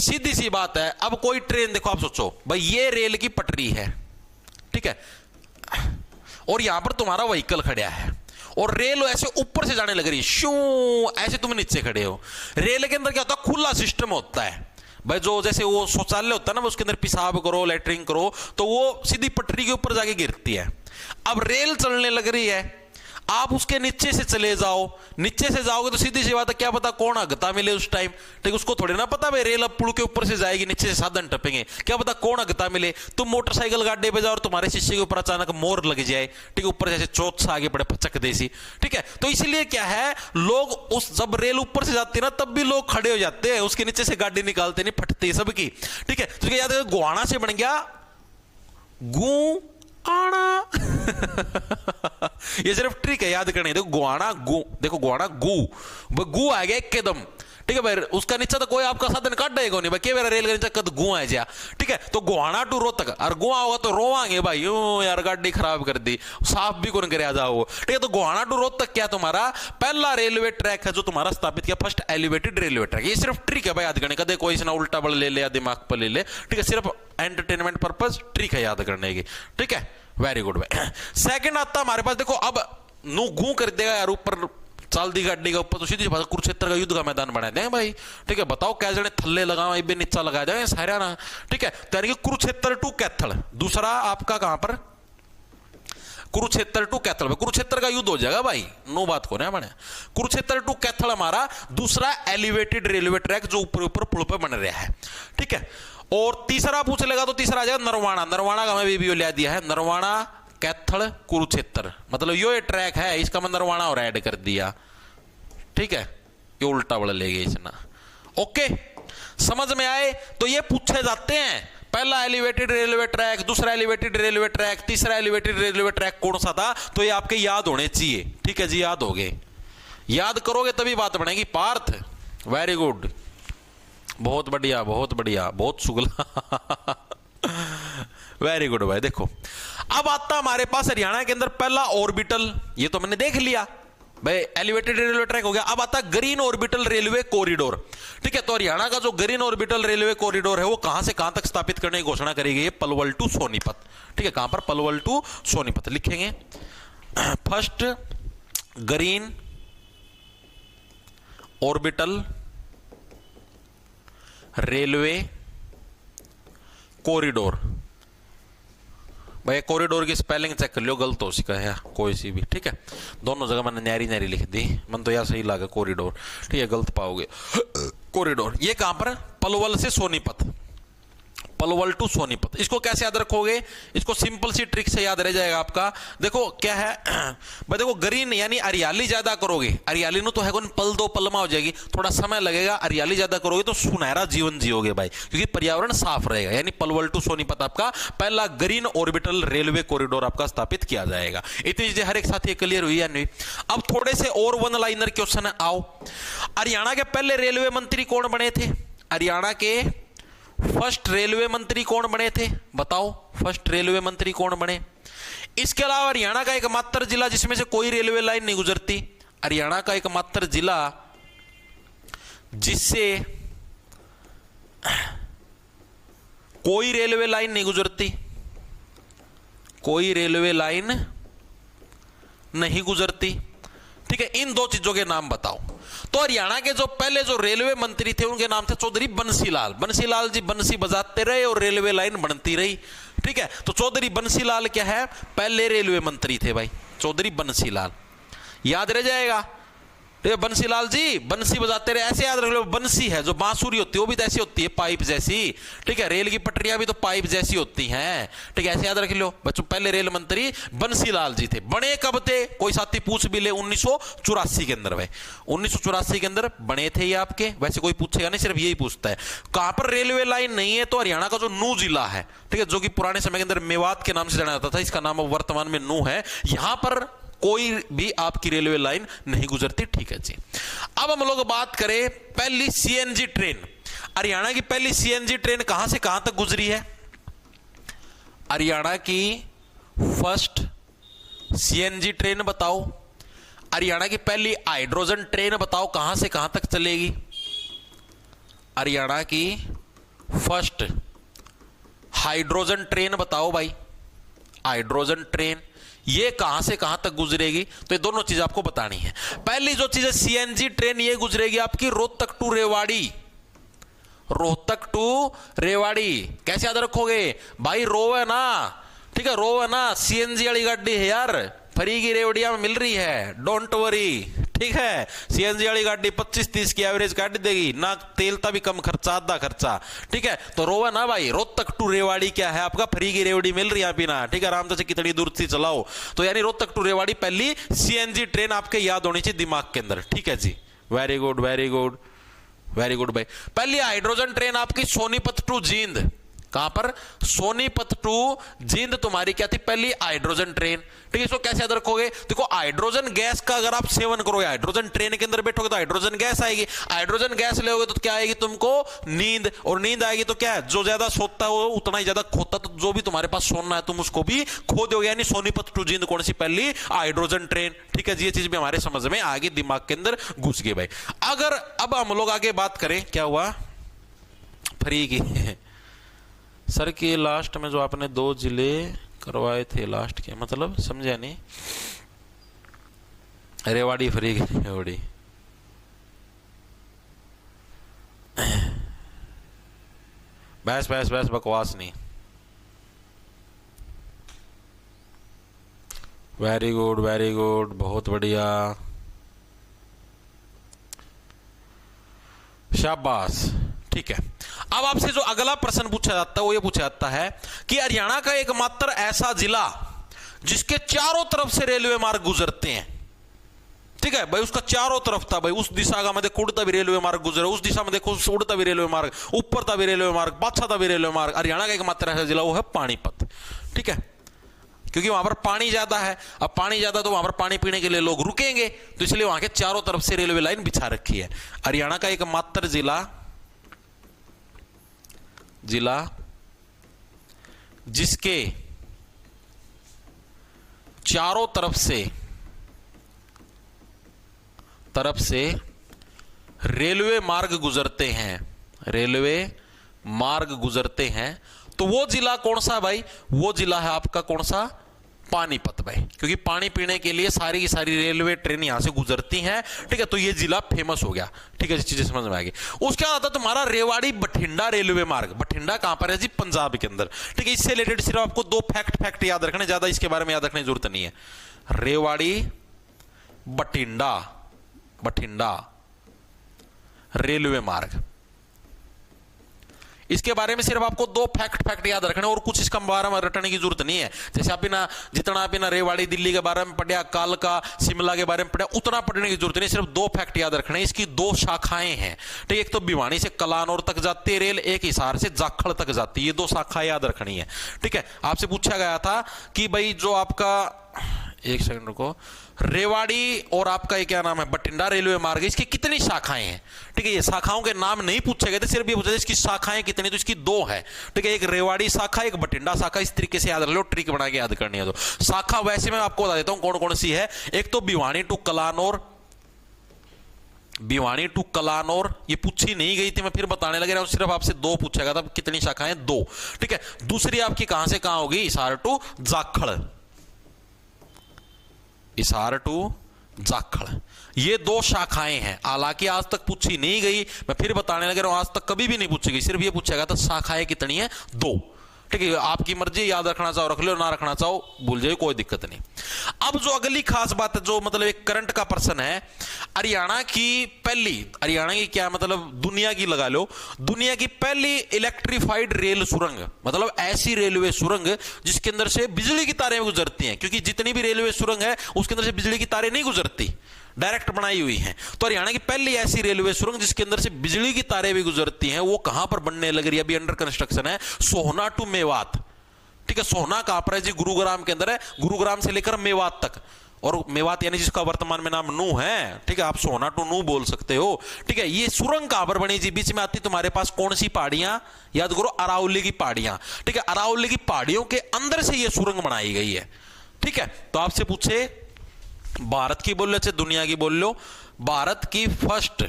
सीधी सी बात है, अब कोई ट्रेन देखो, आप सोचो भाई ये रेल की पटरी है, ठीक है, और यहां पर तुम्हारा व्हीकल खड़ा है, और रेल ऐसे ऊपर से जाने लग रही है, शू, ऐसे तुम नीचे खड़े हो। रेल के अंदर क्या होता है, खुला सिस्टम होता है भाई, जो जैसे वो शौचालय होता है ना, उसके अंदर पेशाब करो, लैट्रिन करो, तो वो सीधी पटरी के ऊपर जाके गिरती है। अब रेल चलने लग रही है, आप उसके नीचे से चले जाओ, नीचे से जाओगे तो सीधी सी बात है, क्या पता कौन अगता मिले उस टाइम, ठीक, उसको थोड़ी ना पता भाई रेल अब पुल के ऊपर से जाएगी, नीचे से साधन टपेंगे, क्या पता कौन अगता मिले। तुम मोटरसाइकिल गाड़ी पे जाओ और तुम्हारे शीशे के ऊपर अचानक मोर लग जाए, ठीक, ऊपर जैसे चोट से आगे बड़े पचक देसी, ठीक है। तो इसलिए क्या है, लोग उस जब रेल ऊपर से जाती है ना, तब भी लोग खड़े हो जाते हैं, उसके नीचे से गाड़ी निकालते नहीं, फटती सबकी, ठीक है। तो याद है गोवाना से बन गया गू आना ये सिर्फ ट्रिक है याद करने। देखो गोवाना गु, देखो गोवाना गु, गु आ गया एकदम, ठीक है भाई। उसका नीचे तो कोई आपका साधन काट देगा नहीं भाई, क्या मेरा रेल का नीचे कद गु आ जा, ठीक है। तो गोवाना टू रोहतक, और गुआ होगा तो रोवांगे भाई, यूं यार गाड़ी खराब कर दी, साफ भी कौन करे जाओ, ठीक है। तो गोवाना टू रोहतक क्या तुम्हारा पहला रेलवे ट्रैक है जो तुम्हारा स्थापित किया, फर्स्ट एलिवेटेड रेलवे ट्रैक। ये सिर्फ ट्रिक है भाई याद करने का, देखो इसे ना उल्टा बल ले ले या दिमाग पर ले ले, ठीक है, सिर्फ एंटरटेनमेंट पर्पज ट्रिक है याद करने की, ठीक है, वेरी गुड भाई। सेकंड आता हमारे पास, देखो अब नू गू कर देगा यार ऊपर चल दी गाड़ी के ऊपर, तो सीधी बात कुरुक्षेत्र का युद्ध का मैदान बना दें भाई, ठीक है। बताओ क्या जने थल्ले लगाओ, ये भी नीचा लगा जाए सारा ना, ठीक है। तो यानी कि कुरुक्षेत्र टू कैथल। दूसरा आपका कहां पर, कुरुक्षेत्र टू कैथल, कुरुक्षेत्र का युद्ध हो जाएगा भाई, नो बात को ना बने। कुरुक्षेत्र टू कैथल हमारा दूसरा एलिवेटेड रेलवे ट्रैक जो ऊपर ऊपर पुल पे बन रहा है, ठीक है। और तीसरा पूछ लेगा तो तीसरा आ जाएगा नरवाना, नरवाना का हमें भी लिया दिया है, नरवाना कैथल कुरुक्षेत्र, मतलब ये ट्रैक है, इसका मैं नरवाना और ऐड कर दिया, ठीक है, ये उल्टा बड़ा ले गया इसना। ओके, समझ में आए? तो ये पूछे जाते हैं, पहला एलिवेटेड रेलवे ट्रैक, दूसरा एलिवेटेड रेलवे ट्रैक, तीसरा एलिवेटेड रेलवे ट्रैक कौन सा था, तो ये आपके याद होने चाहिए, ठीक है जी, याद हो गए, याद करोगे तभी बात बनेगी। पार्थ, वेरी गुड, बहुत बढ़िया, बहुत बढ़िया, बहुत सुगला वेरी गुड भाई। देखो अब आता हमारे पास हरियाणा के अंदर पहला ऑर्बिटल, ये तो मैंने देख लिया भाई, एलिवेटेड रेलवे ट्रैक हो गया। अब आता ग्रीन ऑर्बिटल रेलवे कॉरिडोर, ठीक है। तो हरियाणा का जो ग्रीन ऑर्बिटल रेलवे कॉरिडोर है वो कहां से कहां तक स्थापित करने की घोषणा करी गई है, पलवल टू सोनीपत, ठीक है। कहां पर, पलवल टू सोनीपत लिखेंगे। First green orbital railway corridor, भाई कॉरिडोर की स्पेलिंग चेक कर लो, गलत हो सका है कोई सी भी, ठीक है। दोनों जगह मैंने न्यारी न्यारी लिख दी, मन तो यार सही लगा कॉरिडोर, ठीक है, गलत पाओगे। कॉरिडोर ये कहां पर, पलवल से सोनीपत, पलवल टू सोनीपत। इसको कैसे याद रखोगे, इसको सिंपल सी ट्रिक से याद रह जाएगा आपका। देखो क्या है भाई, देखो ग्रीन यानी हरियाली ज्यादा करोगे, हरियाली नो तो है कौन, पल दो पल में हो जाएगी, थोड़ा समय लगेगा, हरियाली ज्यादा करोगे तो सुनहरा जीवन जियोगे भाई, क्योंकि पर्यावरण साफ रहेगा। यानी पलवल टू सोनीपत आपका पहला ग्रीन ऑर्बिटल रेलवे कॉरिडोर आपका स्थापित किया जाएगा। इतनी चीजें हर एक साथी क्लियर हुई या नहीं? अब थोड़े से और वन लाइनर क्वेश्चन आओ। हरियाणा के पहले रेलवे मंत्री कौन बने थे, हरियाणा के फर्स्ट रेलवे मंत्री कौन बने थे, बताओ फर्स्ट रेलवे मंत्री कौन बने। इसके अलावा हरियाणा का एकमात्र जिला जिसमें से कोई रेलवे लाइन नहीं गुजरती, हरियाणा का एकमात्र जिला जिससे कोई रेलवे लाइन नहीं गुजरती, कोई रेलवे लाइन नहीं गुजरती, ठीक है। इन दो चीजों के नाम बताओ। तो हरियाणा के जो पहले जो रेलवे मंत्री थे उनके नाम थे चौधरी बंसीलाल, बंसीलाल जी बंसी बजाते रहे और रेलवे लाइन बनती रही, ठीक है। तो चौधरी बंसीलाल क्या है, पहले रेलवे मंत्री थे भाई, चौधरी बंसीलाल, याद रह जाएगा। बंसीलाल जी बंसी बजाते रहे, ऐसे याद रख लो, बंसी है जो बांसुरी होती है वो भी तो ऐसी होती है, पाइप जैसी, ठीक है। रेल की पटरियां भी तो पाइप जैसी होती हैं, ठीक है, ऐसे याद रख लो बच्चों। पहले रेल मंत्री बंसीलाल जी थे। बने कब थे, कोई साथी पूछ भी ले, 1984 के अंदर भाई, 1984 के अंदर बने थे ये आपके। वैसे कोई पूछेगा नहीं, सिर्फ यही पूछता है कहां पर रेलवे लाइन नहीं है, तो हरियाणा का जो नू जिला है, ठीक है, जो कि पुराने समय के अंदर मेवात के नाम से जाना जाता था, इसका नाम वर्तमान में नू है, यहां पर कोई भी आपकी रेलवे लाइन नहीं गुजरती, ठीक है जी। अब हम लोग बात करें पहली सीएनजी ट्रेन, हरियाणा की पहली सीएनजी ट्रेन कहां से कहां तक गुजरी है, हरियाणा की फर्स्ट सीएनजी ट्रेन बताओ। हरियाणा की पहली हाइड्रोजन ट्रेन बताओ कहां से कहां तक चलेगी, हरियाणा की फर्स्ट हाइड्रोजन ट्रेन बताओ भाई, हाइड्रोजन ट्रेन ये कहां से कहां तक गुजरेगी, तो ये दोनों चीज आपको बतानी है। पहली जो चीज है सीएनजी ट्रेन, ये गुजरेगी आपकी रोहतक टू रेवाड़ी, रोहतक टू रेवाड़ी। कैसे याद रखोगे भाई, रो है ना, ठीक है, रो है ना, सीएनजी वाली गाड़ी है यार, फ्री की रेवड़िया में मिल रही है, डोंट वरी, ठीक है। सीएनजी वाली गाड़ी 25-30 की एवरेज काट देगी ना, तेल का भी कम खर्चा, आधा खर्चा, ठीक है। तो रोवा ना भाई, रोहतक टू रेवाड़ी क्या है आपका, फ्री की रेवड़ी मिल रही है पीना, ठीक है, आराम से कितनी दूर से चलाओ। तो यानी रोहतक टू रेवाड़ी पहली सीएनजी ट्रेन आपके याद होनी चाहिए दिमाग के अंदर, ठीक है जी, very good very good very good भाई। पहली हाइड्रोजन ट्रेन आपकी सोनीपत टू जींद, कहां पर, सोनीपत टू जींद तुम्हारी क्या थी, पहली हाइड्रोजन ट्रेन, ठीक है। इसको कैसे याद रखोगे, देखो हाइड्रोजन गैस का अगर आप सेवन करोगे, हाइड्रोजन ट्रेन के अंदर बैठोगे तो हाइड्रोजन गैस आएगी, हाइड्रोजन गैस लोगे तो क्या आएगी तुमको, नींद, और नींद आएगी तो क्या है, जो ज्यादा सोता है वो उतना ही ज्यादा खोता, तो जो भी तुम्हारे पास सोना है तुम उसको भी खो दोगे। यानी सोनीपत टू जींद कौन सी, पहली हाइड्रोजन ट्रेन, ठीक है जी। ये चीज भी हमारे समझ में आगे दिमाग के अंदर घुस गई भाई। अगर अब हम लोग आगे बात करें, क्या हुआ, फ्री की सर की लास्ट में जो आपने 2 जिले करवाए थे लास्ट के, मतलब समझा नहीं, रेवाड़ी फ्री की रेवाड़ी, बस बस बस बकवास नहीं, वेरी गुड, बहुत बढ़िया, शाबाश। ठीक है, अब आपसे जो अगला प्रश्न पूछा जाता है वो ये पूछा जाता है कि हरियाणा का एकमात्र ऐसा जिला जिसके चारों तरफ से रेलवे मार्ग गुजरते हैं। ठीक है भाई, उसका चारों तरफ था भाई, उस दिशा का मैं देखो उड़ता भी रेलवे मार्ग गुजरा, उस दिशा में देखो उड़ता भी रेलवे मार्ग, ऊपर था भी रेलवे मार्ग, पाछा था भी रेलवे मार्ग। हरियाणा का एकमात्र ऐसा जिला वो है पानीपत। ठीक है, क्योंकि वहां पर पानी ज्यादा है, अब पानी ज्यादा तो वहां पर पानी पीने के लिए लोग रुकेंगे, तो इसलिए वहां के चारों तरफ से रेलवे लाइन बिछा रखी है। हरियाणा का एकमात्र जिला जिसके चारों तरफ से रेलवे मार्ग गुजरते हैं, तो वो जिला कौन सा भाई? वो जिला है आपका कौन सा? पानीपत भाई, क्योंकि पानी पीने के लिए सारी की सारी रेलवे ट्रेन यहां से गुजरती हैं। ठीक है, तो ये जिला फेमस हो गया। ठीक है, चीजें समझ में आएगी। उसके बाद आता है तुम्हारा रेवाड़ी बठिंडा रेलवे मार्ग। बठिंडा कहां पर है जी? पंजाब के अंदर। ठीक है, इससे रिलेटेड सिर्फ आपको दो फैक्ट याद रखने, ज्यादा इसके बारे में याद रखने की जरूरत नहीं है। रेवाड़ी बठिंडा रेलवे मार्ग, इसके बारे में सिर्फ आपको दो फैक्ट याद रखने, और कुछ इसका बारे में रटने की जरूरत नहीं है। जैसे आप ना जितना आप ना रेवाड़ी दिल्ली के बारे में पढ़ा, कालका शिमला के बारे में पढ़ा, उतना पढ़ने की जरूरत नहीं, सिर्फ दो फैक्ट याद रखने। इसकी दो शाखाएं हैं। ठीक है, एक तो भिवानी से कलानौर तक जाती है रेल, एक हिसार से जाखड़ तक जाती है। ये दो शाखाएं याद रखनी है। ठीक है, आपसे पूछा गया था कि भाई जो आपका, एक सेकंड रुको, रेवाड़ी और आपका ये क्या नाम है, बठिंडा रेलवे मार्ग, इसकी कितनी शाखाएं हैं? ठीक है, ये शाखाओं के नाम नहीं पूछे गए थे, सिर्फ ये पूछा था इसकी शाखाएं कितनी, तो इसकी दो है। ठीक है, एक रेवाड़ी शाखा, एक बठिंडा शाखा। इस तरीके से याद रख लो, ट्रिक बना के याद करनी है। तो शाखा वैसे मैं आपको बता देता हूं कौन कौन सी है। एक तो भिवानी टू कलानौर, ये पूछी नहीं गई थी, मैं फिर बताने लग रहा हूं, सिर्फ आपसे दो पूछा गया था, कितनी शाखाएं? दो। ठीक है, दूसरी आपकी कहां से कहां होगी? हिसार टू जाखड़। ये दो शाखाएं हैं, हालांकि आज तक पूछी नहीं गई, मैं फिर बताने लग रहा हूं, आज तक कभी भी नहीं पूछी गई, सिर्फ ये पूछा गया था शाखाएं कितनी है? दो। ठीक है, आपकी मर्जी, याद रखना चाहो रख लो, ना रखना चाहो भूल जाओ, कोई दिक्कत नहीं। अब जो अगली खास बात है, जो मतलब एक करंट का प्रश्न है, हरियाणा की क्या मतलब, दुनिया की लगा लो, दुनिया की पहली इलेक्ट्रीफाइड रेल सुरंग, मतलब ऐसी रेलवे सुरंग जिसके अंदर से बिजली की तारें गुजरती हैं, क्योंकि जितनी भी रेलवे सुरंग है उसके अंदर से बिजली की तारें नहीं गुजरती, डायरेक्ट बनाई हुई हैं। तो हरियाणा की पहली ऐसी रेलवे सुरंग जिसके अंदर से बिजली की तारें भी गुजरती हैं, वो कहां पर बनने लग रही है? अभी अंडर कंस्ट्रक्शन है, सोहना टू मेवात। ठीक है, सोहना कहां पर है जी? गुरुग्राम के अंदर है, गुरुग्राम से लेकर मेवात तक। और मेवात यानी जिसका वर्तमान में नाम नू है। ठीक है, आप सोहना टू नू बोल सकते हो। ठीक है, ये सुरंग कहां पर बनी जी? बीच में आती तुम्हारे पास कौन सी पहाड़ियां? याद करो, अरावली की पहाड़ियां। ठीक है, अरावली की पहाड़ियों के अंदर से यह सुरंग बनाई गई है। ठीक है, तो आपसे पूछे, भारत की बोल लो चाहे दुनिया की बोल लो, भारत की फर्स्ट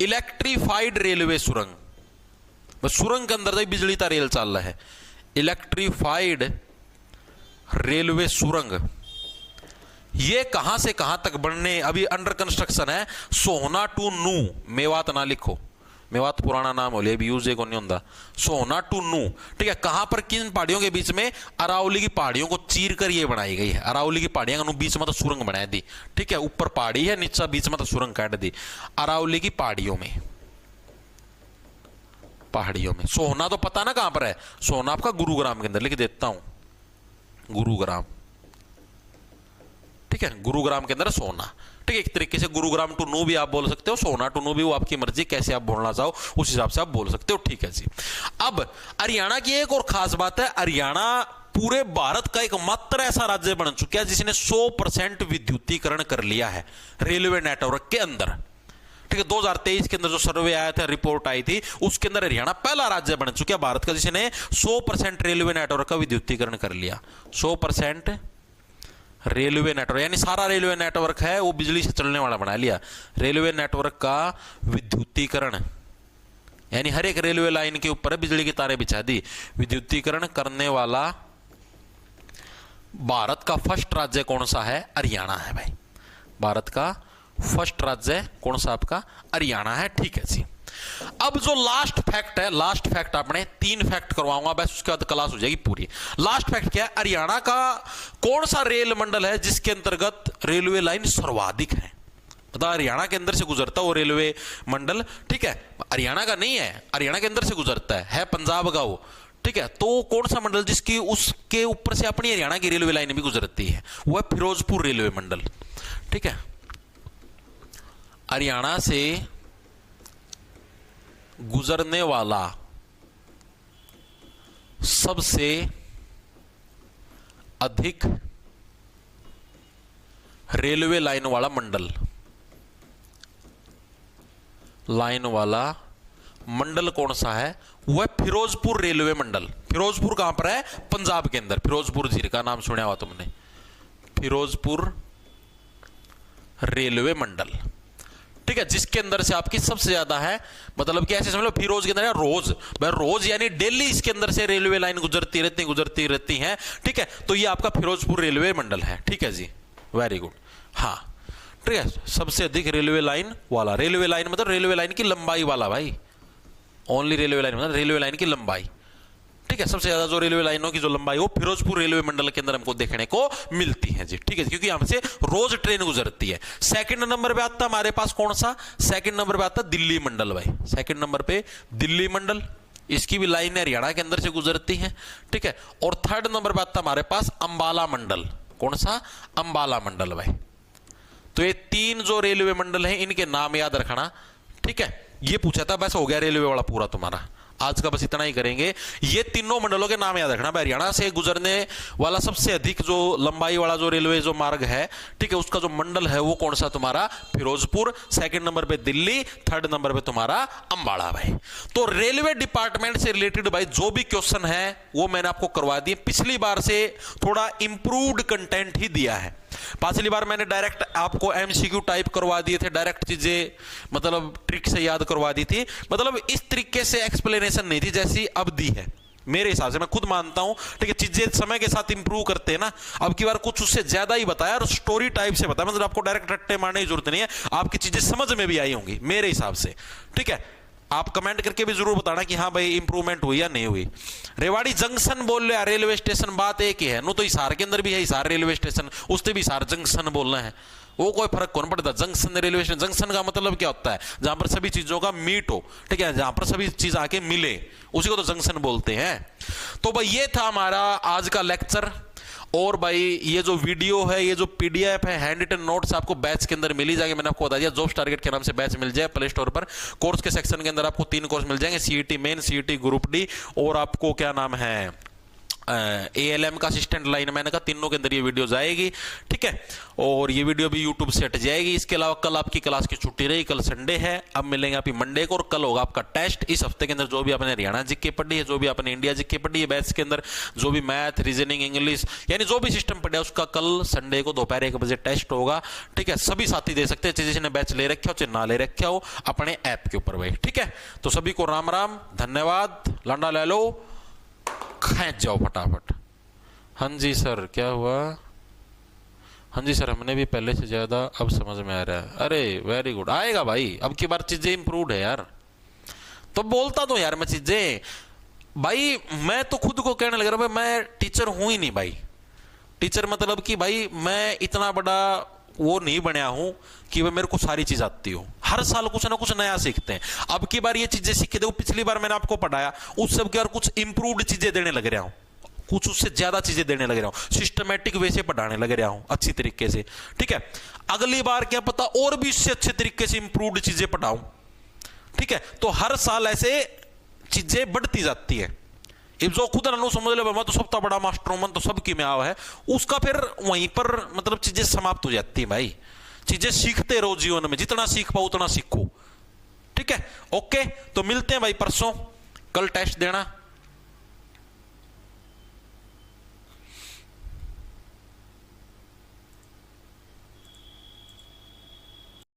इलेक्ट्रीफाइड रेलवे सुरंग, बस सुरंग के अंदर बिजली का रेल चल रहा है, इलेक्ट्रीफाइड रेलवे सुरंग, ये कहां से कहां तक बनने अभी अंडर कंस्ट्रक्शन है? सोहना टू नू, मेवात ना लिखो, मेवात पुराना नाम हो लिया, अभी यूज को नहीं होता। सोहना टू नू। ठीक है, कहां पर, किन पहाड़ियों के बीच में? अरावली की पहाड़ियों को चीर कर ये बनाई गई है। अरावली की पहाड़ियां का बीच में तो सुरंग बना दी। ठीक है, ऊपर पहाड़ी है, नीचे बीच में तो सुरंग काट दी। अरावली की पहाड़ियों में सोहना तो पता ना कहां पर है? सोहना आपका गुरुग्राम के अंदर, लिख देता हूं, गुरुग्राम। ठीक है, गुरुग्राम के अंदर सोहना। ठीक है, एक तरीके से गुरुग्राम टू नू भी आप बोल सकते हो, सोहना टू नू भी, वो आपकी मर्जी, कैसे आप बोलना चाहो उस हिसाब से आप बोल सकते हो। ठीक है जी। अब हरियाणा की एक और खास बात है, हरियाणा पूरे भारत का एकमात्र ऐसा राज्य बन चुका है जिसने 100% विद्युतीकरण कर लिया है रेलवे नेटवर्क के अंदर। ठीक है, 2023 के अंदर जो सर्वे आया था, रिपोर्ट आई थी, उसके अंदर हरियाणा पहला राज्य बन चुका है भारत का जिसने 100% रेलवे नेटवर्क का विद्युतीकरण कर लिया। 100% रेलवे नेटवर्क, यानी सारा रेलवे नेटवर्क है वो बिजली से चलने वाला बना लिया। रेलवे नेटवर्क का विद्युतीकरण, यानी हर एक रेलवे लाइन के ऊपर बिजली की तारें बिछा दी। विद्युतीकरण करने वाला भारत का फर्स्ट राज्य कौन सा है? हरियाणा है भाई। भारत का फर्स्ट राज्य कौन सा आपका? हरियाणा है। ठीक है जी। अब जो लास्ट फैक्ट है, लास्ट फैक्ट आपने 3 फैक्ट करवाऊंगा बस, उसके बाद क्लास हो जाएगी पूरी। लास्ट फैक्ट क्या है, हरियाणा का कौन सा रेल मंडल है जिसके अंतर्गत रेलवे लाइन सर्वाधिक है? बता, हरियाणा के अंदर से गुजरता वो रेलवे मंडल, ठीक है, हरियाणा का नहीं है, हरियाणा के अंदर से गुजरता है पंजाब का वो, ठीक है। तो कौन सा मंडल जिसकी उसके ऊपर से अपनी हरियाणा की रेलवे लाइन भी गुजरती है, वो है फिरोजपुर रेलवे मंडल, ठीक है। हरियाणा से गुजरने वाला सबसे अधिक रेलवे लाइन वाला मंडल, लाइन वाला मंडल कौन सा है? वो है फिरोजपुर रेलवे मंडल। फिरोजपुर कहां पर है? पंजाब के अंदर। फिरोजपुर झील का नाम सुना हुआ तुमने, फिरोजपुर रेलवे मंडल, ठीक है, जिसके अंदर से आपकी सबसे ज्यादा है, मतलब कि ऐसे समझ लो फिरोज के अंदर है रोज, भाई रोज यानी डेली इसके अंदर से रेलवे लाइन गुजरती रहती हैं, ठीक है। तो ये आपका फिरोजपुर रेलवे मंडल है, ठीक है जी, वेरी गुड। हाँ ठीक है, सबसे अधिक रेलवे लाइन वाला, रेलवे लाइन मतलब रेलवे लाइन की लंबाई वाला भाई, ओनली रेलवे लाइन मतलब रेलवे लाइन की लंबाई, ठीक है। सबसे ज्यादा जो रेलवे लाइनों की जो लंबाई वो फिरोजपुर रेलवे मंडल के अंदर हमको देखने को मिलती है जी, ठीक है, क्योंकि हमसे रोज ट्रेन गुजरती है। सेकंड नंबर पे आता हमारे पास कौन सा? सेकंड नंबर पे आता दिल्ली मंडल भाई, सेकंड नंबर पे दिल्ली मंडल, इसकी भी लाइन हरियाणा के अंदर से गुजरती है, ठीक है। और थर्ड नंबर पे आता हमारे पास अंबाला मंडल, कौन सा? अंबाला मंडल भाई। तो ये 3 जो रेलवे मंडल हैं इनके नाम याद रखना, ठीक है। ये पूछा था, बस हो गया रेलवे वाला पूरा तुम्हारा, आज का बस इतना ही करेंगे। ये तीनों मंडलों के नाम याद रखना। हरियाणा से गुजरने वाला सबसे अधिक जो लंबाई वाला जो रेलवे जो मार्ग है, ठीक है, उसका जो मंडल है वो कौन सा? तुम्हारा फिरोजपुर। सेकंड नंबर पे दिल्ली, थर्ड नंबर पे तुम्हारा अंबाला भाई। तो रेलवे डिपार्टमेंट से रिलेटेड भाई जो भी क्वेश्चन है वो मैंने आपको करवा दिए। पिछली बार से थोड़ा इंप्रूव्ड कंटेंट ही दिया है। पिछली बार मैंने डायरेक्ट आपको एमसीक्यू टाइप करवा दिए थे, डायरेक्ट चीजें मतलब ट्रिक से याद करवा दी थी, मतलब इस तरीके से एक्सप्लेनेशन नहीं थी जैसी अब दी है मेरे हिसाब से। मैं खुद मानता हूं, ठीक है, चीजें समय के साथ इंप्रूव करते हैं ना। अब की बार कुछ उससे ज्यादा ही बताया और स्टोरी टाइप से बताया, मतलब आपको डायरेक्ट रट्टे मारने की जरूरत नहीं है, आपकी चीजें समझ में भी आई होंगी मेरे हिसाब से, ठीक है। आप कमेंट करके भी जरूर बताना कि हाँ भाई इंप्रूवमेंट हुई या नहीं हुई। रेवाड़ी जंक्शन बोल रहे रेलवे स्टेशन, बात एक ही है, नो तो हिसार के अंदर भी है हिसार रेलवे स्टेशन, उससे भी हिसार जंक्शन बोलना है, वो कोई फर्क कौन पड़ता। जंक्शन रेलवे स्टेशन, जंक्शन का मतलब क्या होता है? जहां पर सभी चीजों का मीट हो, ठीक है, जहां पर सभी चीज आके मिले, उसी को तो जंक्शन बोलते हैं। तो भाई ये था हमारा आज का लेक्चर। और भाई ये जो वीडियो है, ये जो पीडीएफ है, हैंड रिटन नोट्स आपको बैच के अंदर मिल ही जाएंगे। मैंने आपको बता दिया जॉब्स टारगेट के नाम से बैच मिल जाए प्ले स्टोर पर। कोर्स के सेक्शन के अंदर आपको 3 कोर्स मिल जाएंगे, CET main, CET group D, और आपको क्या नाम है ALM का असिस्टेंट लाइनमैन का। तीनों के अंदर ये वीडियो जाएगी, ठीक है। और ये वीडियो भी यूट्यूब से हट जाएगी। इसके अलावा कल आपकी क्लास की छुट्टी रही, कल संडे है, अब मिलेंगे आपकी मंडे को, और कल होगा आपका टेस्ट। इस हफ्ते के अंदर जो भी आपने हरियाणा जीके पढ़ी है, जो भी आपने इंडिया जीके पढ़ी है, बैच के अंदर जो भी मैथ, रीजनिंग, इंग्लिश, यानी जो भी सिस्टम पढ़ा है उसका कल संडे को दोपहर 1 बजे टेस्ट होगा, ठीक है। सभी साथी दे सकते हैं, जिसने बैच ले रखा हो चाहे ना ले रखा हो, अपने ऐप के ऊपर भाई, ठीक है। तो सभी को राम राम, धन्यवाद, लांडा ले लो, खींच जाओ फटाफट। हाँ जी सर, क्या हुआ? हाँ जी सर, हमने भी पहले से ज्यादा अब समझ में आ रहा है। अरे वेरी गुड, आएगा भाई, अब की बार चीजें इंप्रूव्ड है यार। तो बोलता तो यार मैं चीजें भाई, मैं तो खुद को कहने लग रहा हूं मैं टीचर हूं ही नहीं भाई। टीचर मतलब कि भाई मैं इतना बड़ा वो नहीं बनया हूं कि वह मेरे को सारी चीज आती हो। हर साल कुछ ना कुछ नया सीखते हैं। अब की बार ये चीजें सीखे, देखो पिछली बार मैंने आपको पढ़ाया उस सब की और कुछ इंप्रूव्ड चीजें देने लग रहा हूं, कुछ उससे ज्यादा चीजें देने लग रहा हूं, सिस्टमैटिक वे से पढ़ाने लग रहा हूं अच्छी तरीके से, ठीक है। अगली बार क्या पता और भी इससे अच्छे तरीके से इंप्रूव्ड चीजें पढ़ाऊं, ठीक है। तो हर साल ऐसे चीजें बढ़ती जाती है। जो खुद ना समझ ले मैं तो सबका बड़ा मास्टर मन तो सबकी में आवा है, उसका फिर वहीं पर मतलब चीजें समाप्त हो जाती है भाई। चीजें सीखते रहो जीवन में, जितना सीख पाओ उतना सीखो, ठीक है। ओके, तो मिलते हैं भाई परसों, कल टेस्ट देना।